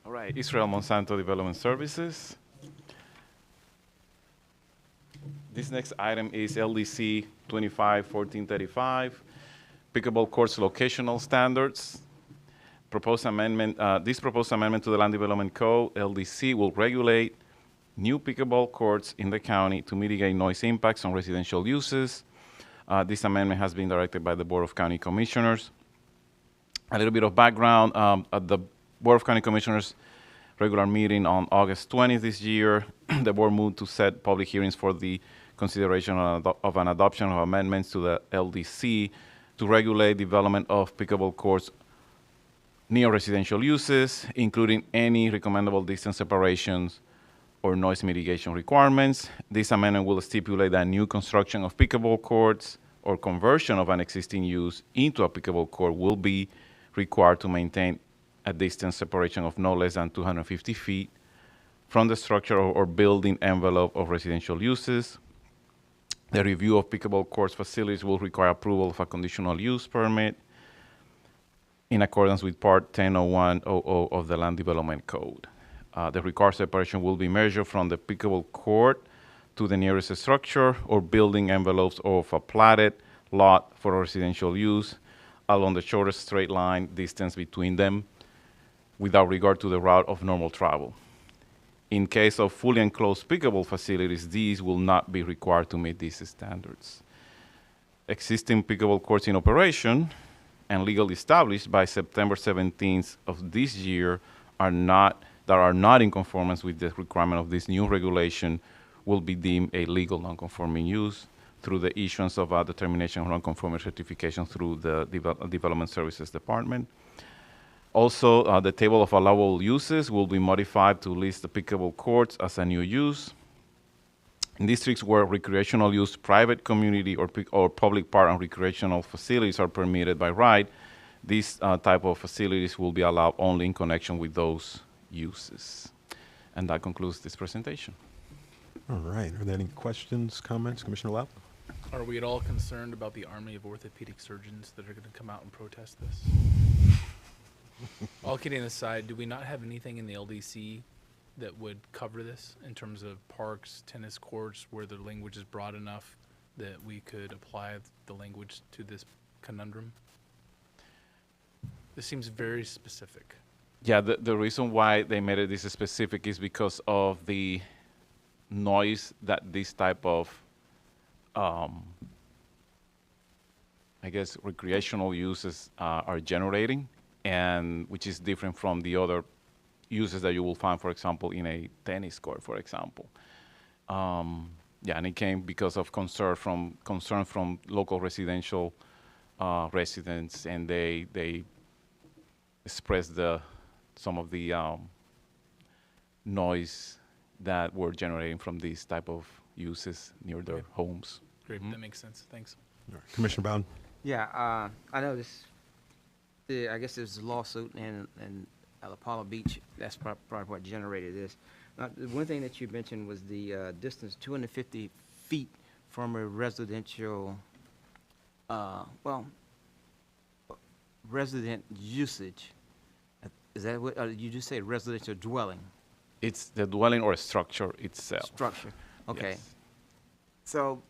All right, Israel Monsanto Development Services. This next item is LDC 251435, Pickleball Courts Locational Standards. Proposed amendment, this proposed amendment to the Land Development Code, LDC, will regulate new pickleball courts in the county to mitigate noise impacts on residential uses. This amendment has been directed by the Board of County Commissioners. A little bit of background, at the Board of County Commissioners regular meeting on August 20th this year, the board moved to set public hearings for the consideration of an adoption of amendments to the LDC to regulate development of pickleball courts near residential uses, including any recommendable distance separations or noise mitigation requirements. This amendment will stipulate that new construction of pickleball courts or conversion of an existing use into a pickleball court will be required to maintain a distance separation of no less than 250 feet from the structure or building envelope of residential uses. The review of pickleball courts facilities will require approval of a conditional use permit in accordance with Part 100100 of the Land Development Code. The required separation will be measured from the pickleball court to the nearest structure or building envelopes of a platted lot for residential use along the shortest straight line distance between them, without regard to the route of normal travel. In case of fully enclosed pickleball facilities, these will not be required to meet these standards. Existing pickleball courts in operation and legally established by September 17th of this year are not in conformance with the requirement of this new regulation will be deemed a legal non-conforming use through the issuance of a determination of non-conforming certification through the Development Services Department. Also, the table of allowable uses will be modified to list the pickleball courts as a new use. In districts where recreational use, private, community, or public park and recreational facilities are permitted by right, these type of facilities will be allowed only in connection with those uses. And that concludes this presentation. All right. Are there any questions, comments? Commissioner Lau? Are we at all concerned about the army of orthopedic surgeons that are going to come out and protest this? All kidding aside, do we not have anything in the LDC that would cover this in terms of parks, tennis courts, where the language is broad enough that we could apply the language to this conundrum? This seems very specific. Yeah, the reason why they made it this specific is because of the noise that this type of, I guess, recreational uses are generating, and which is different from the other uses that you will find, for example, in a tennis court, for example. Yeah, and it came because of concern from local residential residents, and they expressed some of the noise that were generating from these type of uses near their homes. Great, that makes sense. Thanks. All right. Commissioner Bowden? Yeah, I know this. I guess there's a lawsuit, and Apollo Beach. That's probably what generated this. The one thing that you mentioned was the distance 250 feet from a residential, resident usage. Is that what, you just say residential dwelling? It's the dwelling or structure itself. Structure, okay. Yes. So,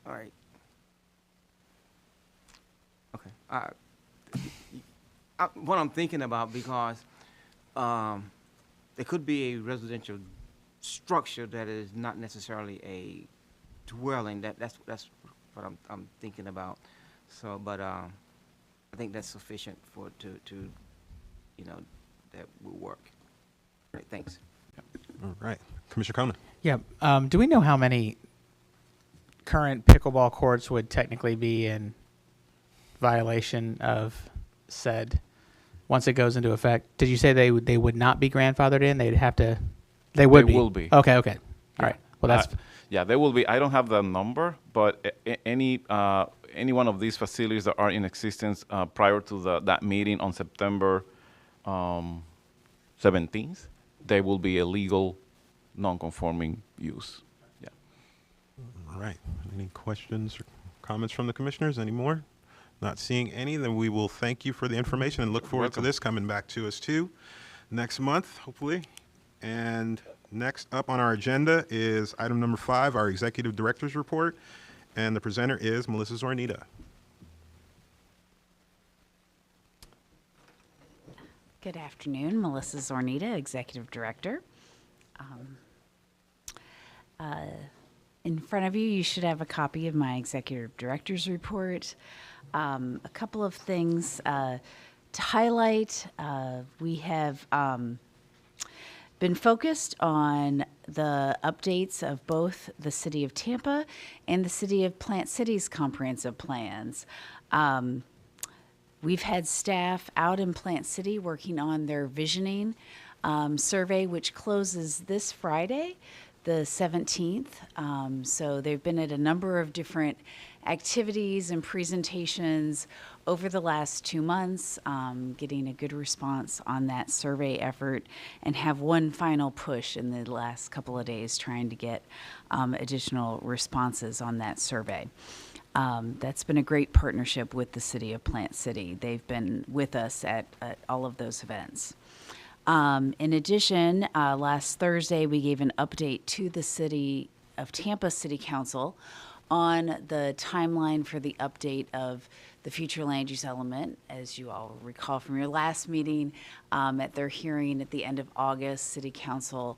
all right. Okay. What I'm thinking about, because there could be a residential structure that is not necessarily a dwelling. That's what I'm thinking about. So, but I think that's sufficient for to that will work. All right, thanks. All right, Commissioner Conan. Yeah. Do we know how many current pickleball courts would technically be in violation of said once it goes into effect? Did you say they would not be grandfathered in? They'd have to. They would be. They will be. Okay. All right. Well, that's. Yeah, they will be. I don't have the number, but any one of these facilities that are in existence prior to that meeting on September 17th, they will be a legal, non-conforming use. Yeah. All right. Any questions or comments from the commissioners? Any more? Not seeing any, then we will thank you for the information and look forward to this coming back to us too next month, hopefully. And next up on our agenda is item number 5, our executive director's report. And the presenter is Melissa Zornita. Good afternoon, Melissa Zornita, Executive Director. In front of you, you should have a copy of my Executive Director's report. A couple of things to highlight. We have been focused on the updates of both the City of Tampa and the City of Plant City's comprehensive plans. We've had staff out in Plant City working on their visioning survey, which closes this Friday, the 17th. So they've been at a number of different activities and presentations over the last 2 months, getting a good response on that survey effort, and have one final push in the last couple of days trying to get additional responses on that survey. That's been a great partnership with the City of Plant City. They've been with us at all of those events. In addition, last Thursday, we gave an update to the City of Tampa City Council on the timeline for the update of the future land use element. As you all recall from your last meeting, at their hearing at the end of August, City Council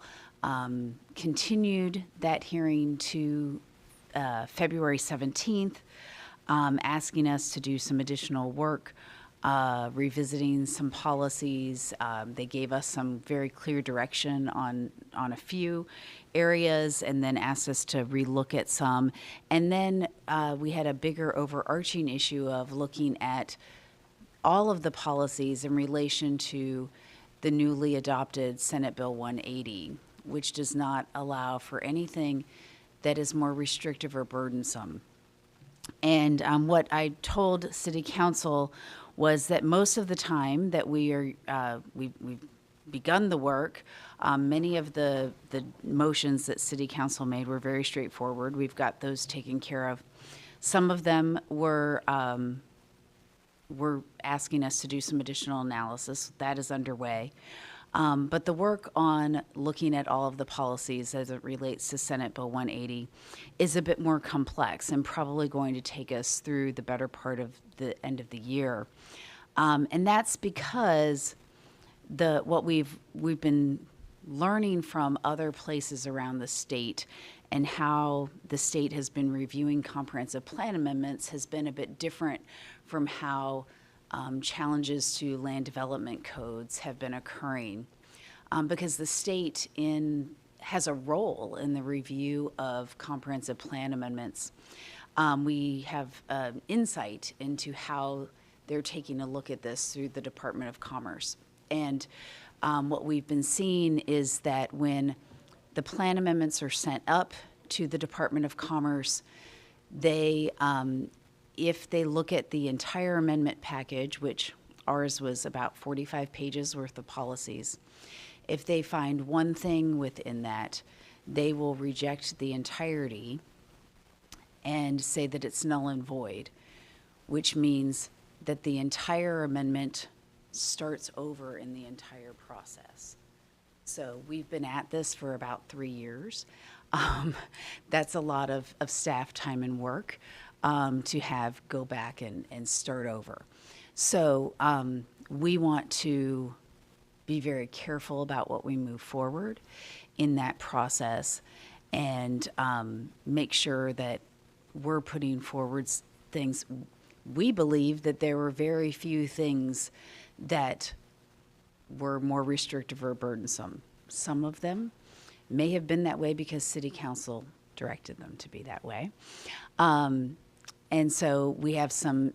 continued that hearing to February 17th, asking us to do some additional work, revisiting some policies. They gave us some very clear direction on a few areas, and then asked us to relook at some. And then we had a bigger overarching issue of looking at all of the policies in relation to the newly adopted Senate Bill 180, which does not allow for anything that is more restrictive or burdensome. And what I told City Council was that most of the time that we've begun the work, many of the motions that City Council made were very straightforward. We've got those taken care of. Some of them were asking us to do some additional analysis. That is underway. But the work on looking at all of the policies as it relates to Senate Bill 180 is a bit more complex and probably going to take us through the better part of the end of the year. And that's because what we've been learning from other places around the state and how the state has been reviewing comprehensive plan amendments has been a bit different from how challenges to land development codes have been occurring, because the state has a role in the review of comprehensive plan amendments. We have insight into how they're taking a look at this through the Department of Commerce. And what we've been seeing is that when the plan amendments are sent up to the Department of Commerce, they if they look at the entire amendment package, which Ours was about 45 pages worth of policies. If they find one thing within that, they will reject the entirety and say that it's null and void, which means that the entire amendment starts over in the entire process. So we've been at this for about 3 years. That's a lot of staff time and work to have go back and start over. So we want to be very careful about what we move forward in that process and make sure that we're putting forward things. We believe that there were very few things that were more restrictive or burdensome. Some of them may have been that way because City Council directed them to be that way. And so we have some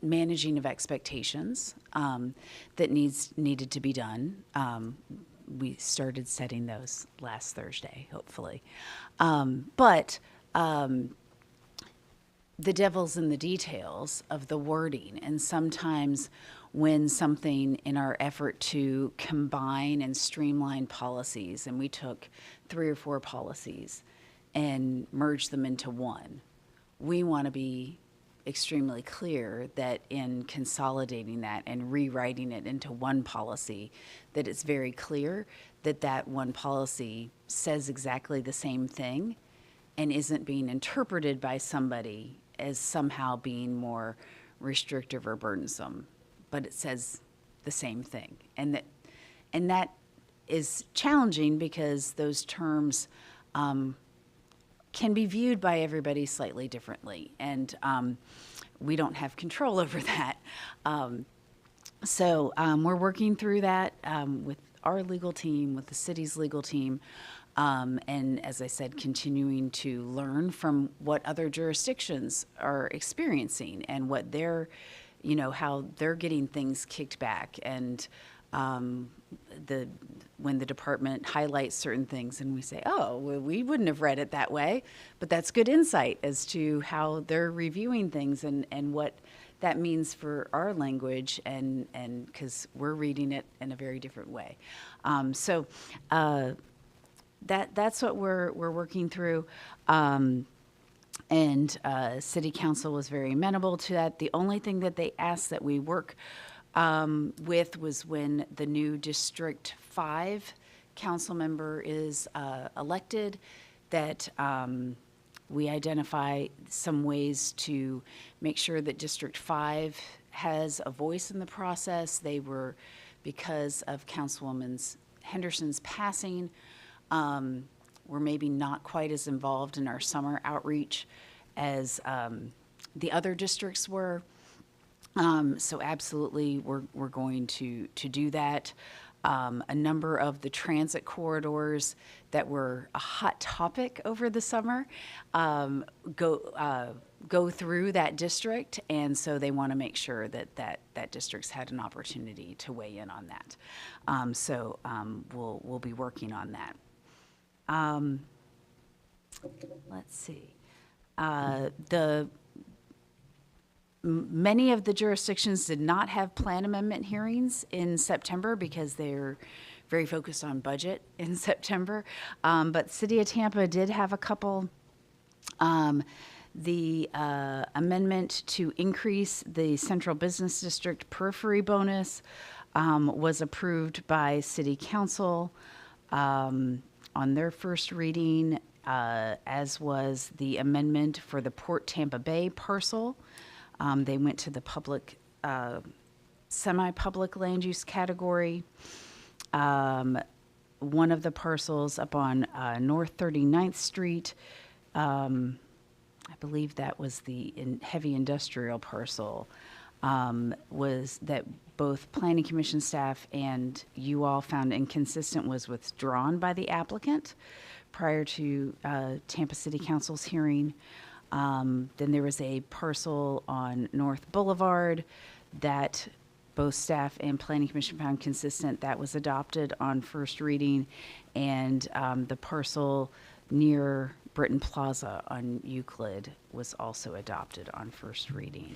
managing of expectations that needed to be done. We started setting those last Thursday, hopefully. But the devil's in the details of the wording, and sometimes when something in our effort to combine and streamline policies, and we took 3 or 4 policies and merged them into one, we want to be extremely clear that in consolidating that and rewriting it into one policy, that it's very clear that that one policy says exactly the same thing and isn't being interpreted by somebody as somehow being more restrictive or burdensome, but it says the same thing. And that is challenging because those terms can be viewed by everybody slightly differently, and we don't have control over that. So we're working through that with our legal team, with the city's legal team, and as I said, continuing to learn from what other jurisdictions are experiencing and what they're, how they're getting things kicked back, and when the department highlights certain things and we say, oh, well, we wouldn't have read it that way, but that's good insight as to how they're reviewing things and what that means for our language, and because we're reading it in a very different way. So that's what we're working through. And City Council was very amenable to that. The only thing that they asked that we work with was when the new District 5 council member is elected, that we identify some ways to make sure that District 5 has a voice in the process. They were, because of Councilwoman Henderson's passing, we're maybe not quite as involved in our summer outreach as the other districts were. So absolutely, we're going to do that. A number of the transit corridors that were a hot topic over the summer go through that district, and so they want to make sure that district's had an opportunity to weigh in on that. So we'll be working on that. Let's see. Many of the jurisdictions did not have plan amendment hearings in September because they're very focused on budget in September. But City of Tampa did have a couple. The amendment to increase the Central Business District periphery bonus was approved by City Council on their first reading, as was the amendment for the Port Tampa Bay parcel. They went to the public, semi-public land use category. One of the parcels up on North 39th Street, I believe that was the heavy industrial parcel, was that both Planning Commission staff and you all found inconsistent, was withdrawn by the applicant prior to Tampa City Council's hearing. Then there was a parcel on North Boulevard that both staff and Planning Commission found consistent. That was adopted on first reading. And the parcel near Britton Plaza on Euclid was also adopted on first reading.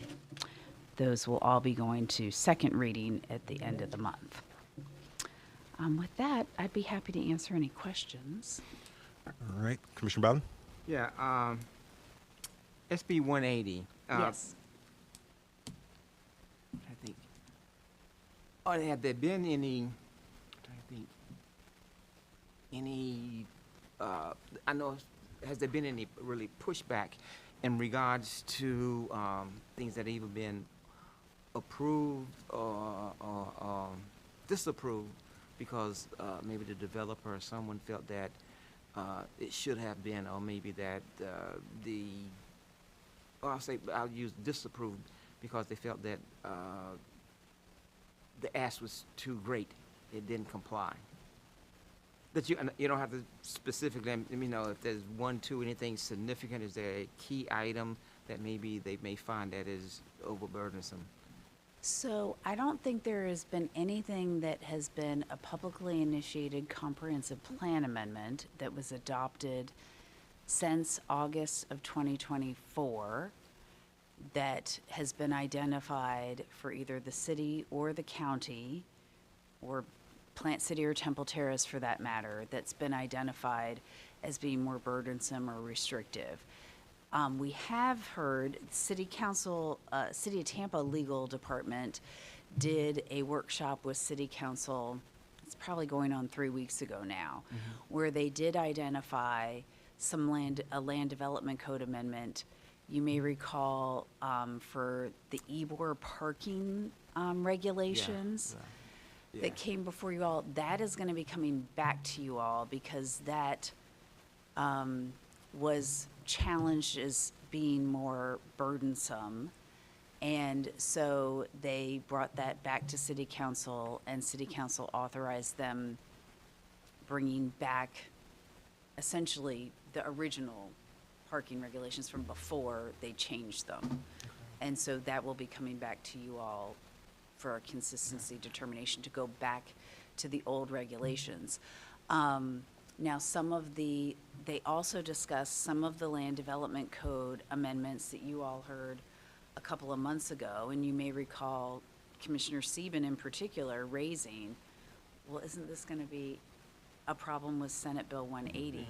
those will all be going to second reading at the end of the month. With that, I'd be happy to answer any questions. All right, Commissioner Bowden? Yeah, SB 180. Yes. I think. Have there been any? I'm trying to think. Any? I know. Has there been any really pushback in regards to things that have either been approved or disapproved because maybe the developer or someone felt that it should have been, or maybe that I'll use disapproved because they felt that the ask was too great, it didn't comply. That you don't have to specifically, let me know if there's one, two, anything significant. Is there a key item that maybe they may find that is overburdensome? So I don't think there has been anything that has been a publicly initiated comprehensive plan amendment that was adopted since August of 2024 that has been identified for either the city or the county or Plant City or Temple Terrace for that matter, that's been identified as being more burdensome or restrictive. We have heard City Council, City of Tampa Legal Department did a workshop with City Council, it's probably going on 3 weeks ago now, where they did identify some a land development code amendment. You may recall for the Ybor parking regulations. Yeah. That came before you all, that is going to be coming back to you all because that was challenged as being more burdensome. And so they brought that back to City Council, and City Council authorized them bringing back essentially the original parking regulations from before they changed them. And so that will be coming back to you all for a consistency determination to go back to the old regulations. Now, they also discussed some of the land development code amendments that you all heard a couple of months ago, and you may recall Commissioner Sieben in particular raising, well, isn't this going to be a problem with Senate Bill 180?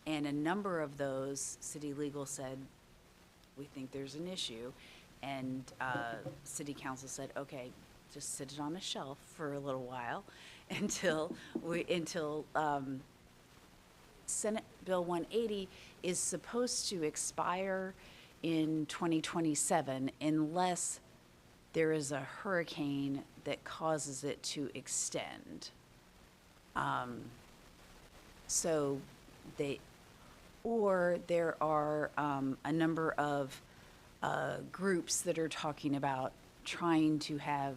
And a number of those, City Legal said, we think there's an issue, and City Council said, okay, just sit it on a shelf for a little while until Senate Bill 180 is supposed to expire in 2027 unless there is a hurricane that causes it to extend. There are a number of groups that are talking about trying to have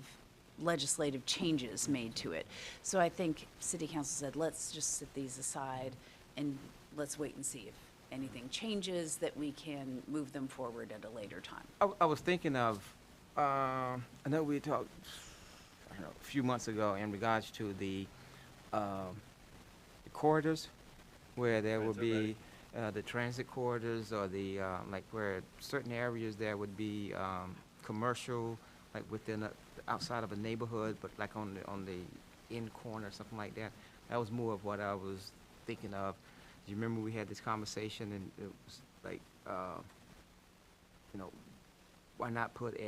legislative changes made to it. So I think City Council said, let's just set these aside and let's wait and see if anything changes that we can move them forward at a later time. I was thinking of, I know we talked a few months ago in regards to the corridors where there would be the transit corridors or the, like where certain areas there would be commercial, like within outside of a neighborhood, but like on the end corner or something like that. That was more of what I was thinking of. Do you remember we had this conversation and it was like, why not put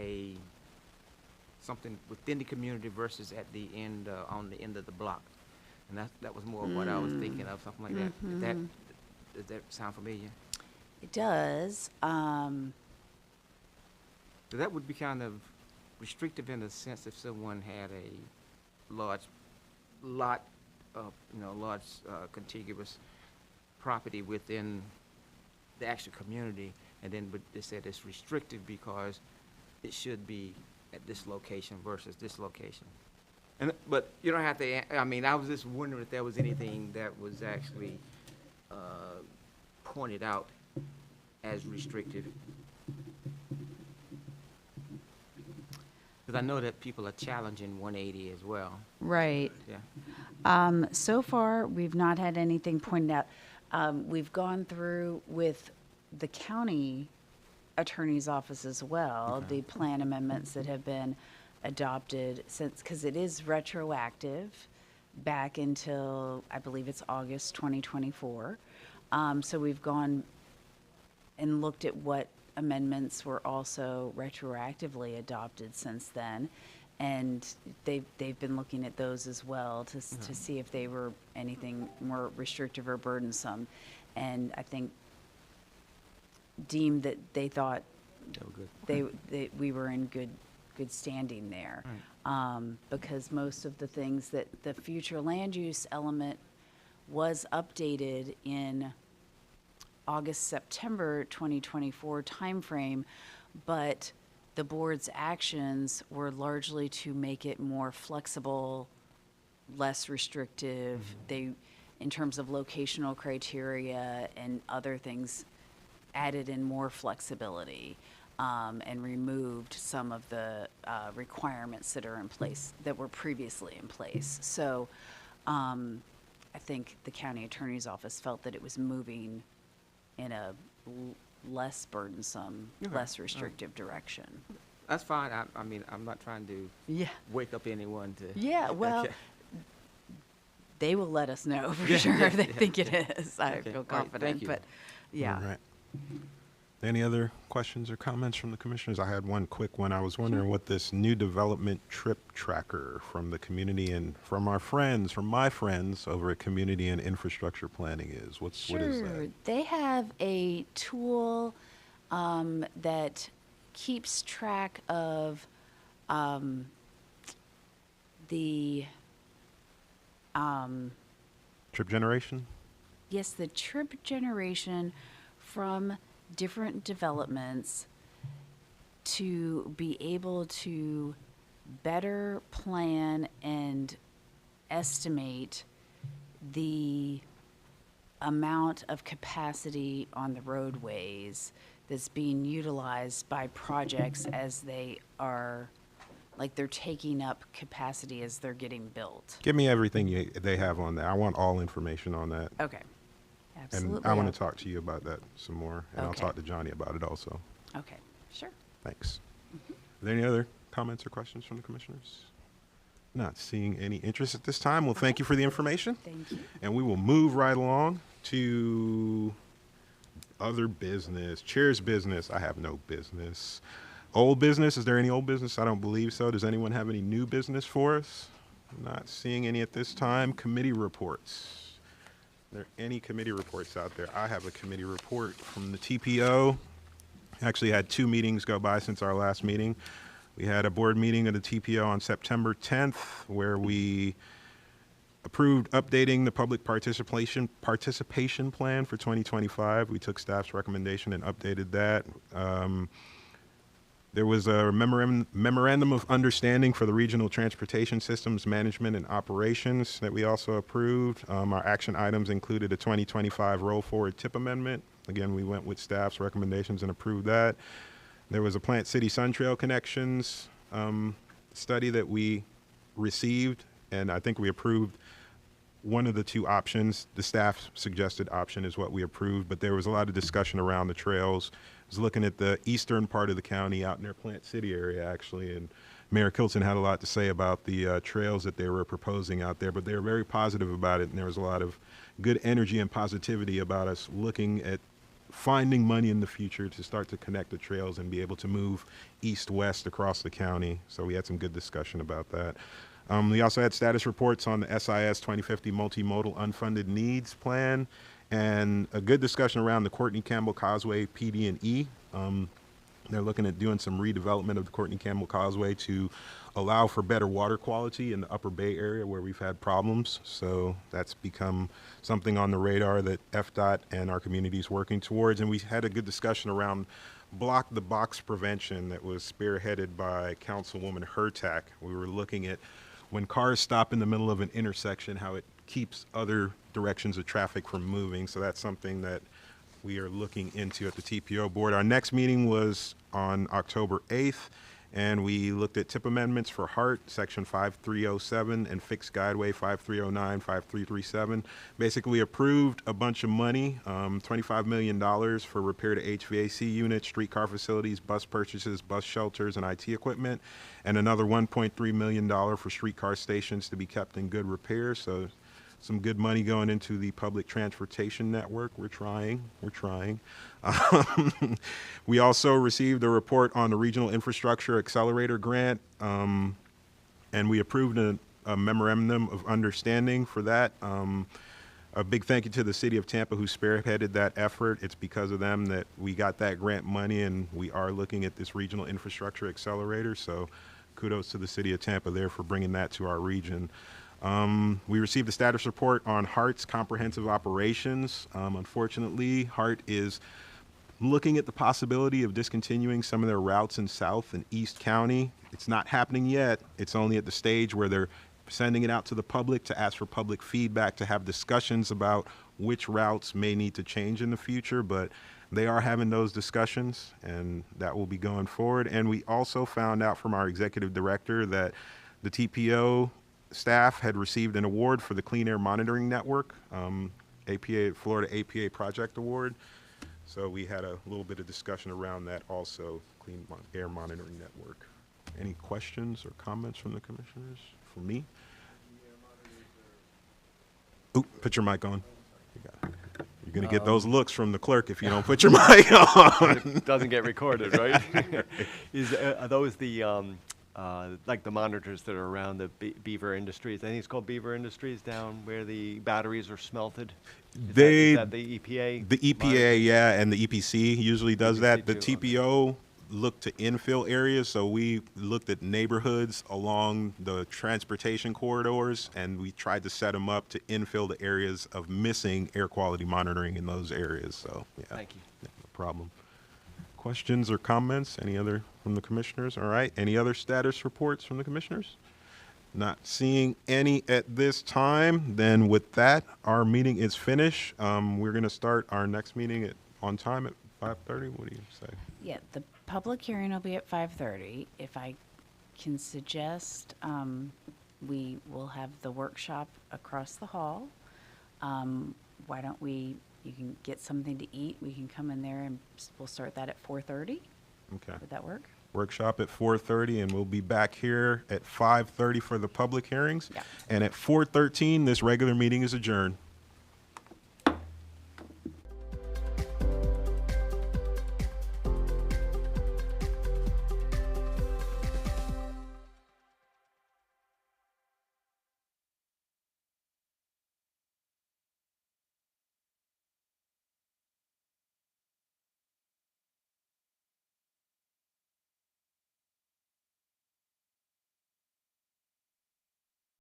something within the community versus at the end, on the end of the block? And that was more of what I was thinking of, something like that. Does that sound familiar? It does. So that would be kind of restrictive in the sense if someone had a large lot of, large contiguous property within the actual community, and then they said it's restrictive because it should be at this location versus this location. But you don't have to, I was just wondering if there was anything that was actually pointed out as restrictive. Because I know that people are challenging 180 as well. Right. Yeah. So far, we've not had anything pointed out. We've gone through with the county attorney's office as well, the plan amendments that have been adopted since, because it is retroactive back until, I believe it's August 2024. So we've gone and looked at what amendments were also retroactively adopted since then. And they've been looking at those as well to see if they were anything more restrictive or burdensome. And I think deemed that they thought we were in good standing there. Because most of the things that the future land use element was updated in August, September 2024 timeframe, but the board's actions were largely to make it more flexible, less restrictive. They, in terms of locational criteria and other things, added in more flexibility. And removed some of the requirements that are in place, that were previously in place. So I think the county attorney's office felt that it was moving in a less burdensome, less restrictive direction. That's fine. I mean, I'm not trying to wake up anyone to. Yeah, well, they will let us know for sure if they think it is. I feel confident. Thank you. But yeah. All right. Any other questions or comments from the commissioners? I had one quick one. I was wondering what this new development trip tracker from the community and from our friends, from my friends over at Community and Infrastructure Planning is. What is that? They have a tool that keeps track of the Trip generation? Yes, the trip generation from different developments to be able to better plan and estimate the amount of capacity on the roadways that's being utilized by projects as they are, like they're taking up capacity as they're getting built. Give me everything they have on that. I want all information on that. Okay. Absolutely. And I want to talk to you about that some more, and I'll Okay. talk to Johnny about it also. Okay, sure. Thanks. Are there any other comments or questions from the commissioners? Not seeing any interest at this time. Well, thank you for the information. Thank you. And we will move right along to other business. Chair's business. I have no business. Old business. Is there any old business? I don't believe so. Does anyone have any new business for us? Not seeing any at this time. Committee reports. Are there any committee reports out there? I have a committee report from the TPO. Actually had 2 meetings go by since our last meeting. We had a board meeting of the TPO on September 10th where we approved updating the public participation plan for 2025. We took staff's recommendation and updated that. There was a memorandum of understanding for the regional transportation systems management and operations that we also approved. Our action items included a 2025 roll forward tip amendment. Again, we went with staff's recommendations and approved that. There was a Plant City Sun Trail Connections study that we received, and I think we approved one of the 2 options. The staff suggested option is what we approved, but there was a lot of discussion around the trails. I was looking at the eastern part of the county out near Plant City area, actually, and Mayor Kilton had a lot to say about the trails that they were proposing out there, but they were very positive about it, and there was a lot of good energy and positivity about us looking at finding money in the future to start to connect the trails and be able to move east-west across the county. So we had some good discussion about that. We also had status reports on the SIS 2050 Multimodal Unfunded Needs Plan and a good discussion around the Courtney Campbell Causeway PD&E. They're looking at doing some redevelopment of the Courtney Campbell Causeway to allow for better water quality in the Upper Bay area where we've had problems. So that's become something on the radar that FDOT and our community is working towards. And we had a good discussion around block the box prevention that was spearheaded by Councilwoman Hurtak. We were looking at when cars stop in the middle of an intersection, how it keeps other directions of traffic from moving. So that's something that we are looking into at the TPO board. Our next meeting was on October 8th, And we looked at tip amendments for Hart, section 5307, and fixed guideway 5309, 5337. Basically approved a bunch of money, $25 million for repair to HVAC units, streetcar facilities, bus purchases, bus shelters, and IT equipment, and another $1.3 million for streetcar stations to be kept in good repair. So some good money going into the public transportation network. We're trying. We also received a report on the Regional Infrastructure Accelerator Grant, and we approved a memorandum of understanding for that. A big thank you to the City of Tampa who spearheaded that effort. It's because of them that we got that grant money, and we are looking at this Regional Infrastructure Accelerator. So kudos to the City of Tampa there for bringing that to our region. We received a status report on Hart's comprehensive operations. Unfortunately, Hart is looking at the possibility of discontinuing some of their routes in South and East County. It's not happening yet. It's only at the stage where they're sending it out to the public to ask for public feedback, to have discussions about which routes may need to change in the future, but they are having those discussions, and that will be going forward. And we also found out from our executive director that the TPO staff had received an award for the Clean Air Monitoring Network, Florida APA Project Award. So we had a little bit of discussion around that also, Clean Air Monitoring Network. Any questions or comments from the commissioners? For me? Oop, put your mic on. You're going to get those looks from the clerk if you don't put your mic on. It doesn't get recorded, right? Are those the, like the monitors that are around the Beaver Industries? I think it's called Beaver Industries down where the batteries are smelted. Is that the EPA? The EPA, monitors? yeah, and the EPC usually does that. The too, TPO looked to infill areas, so we looked at neighborhoods along the transportation corridors, and we tried to set them up to infill the areas of missing air quality monitoring in those areas. So, yeah. Thank you. No problem. Questions or comments? Any other from the commissioners? All right. Any other status reports from the commissioners? Not seeing any at this time. Then with that, our meeting is finished. We're going to start our next meeting on time at 5:30. What do you say? Yeah, the public hearing will be at 5:30. If I can suggest, we will have the workshop across the hall. Why don't you can get something to eat. We can come in there and we'll start that at 4:30. Okay. Would that work? Workshop at 4:30, and we'll be back here at 5:30 for the public hearings. Yeah. And at 4:13, this regular meeting is adjourned.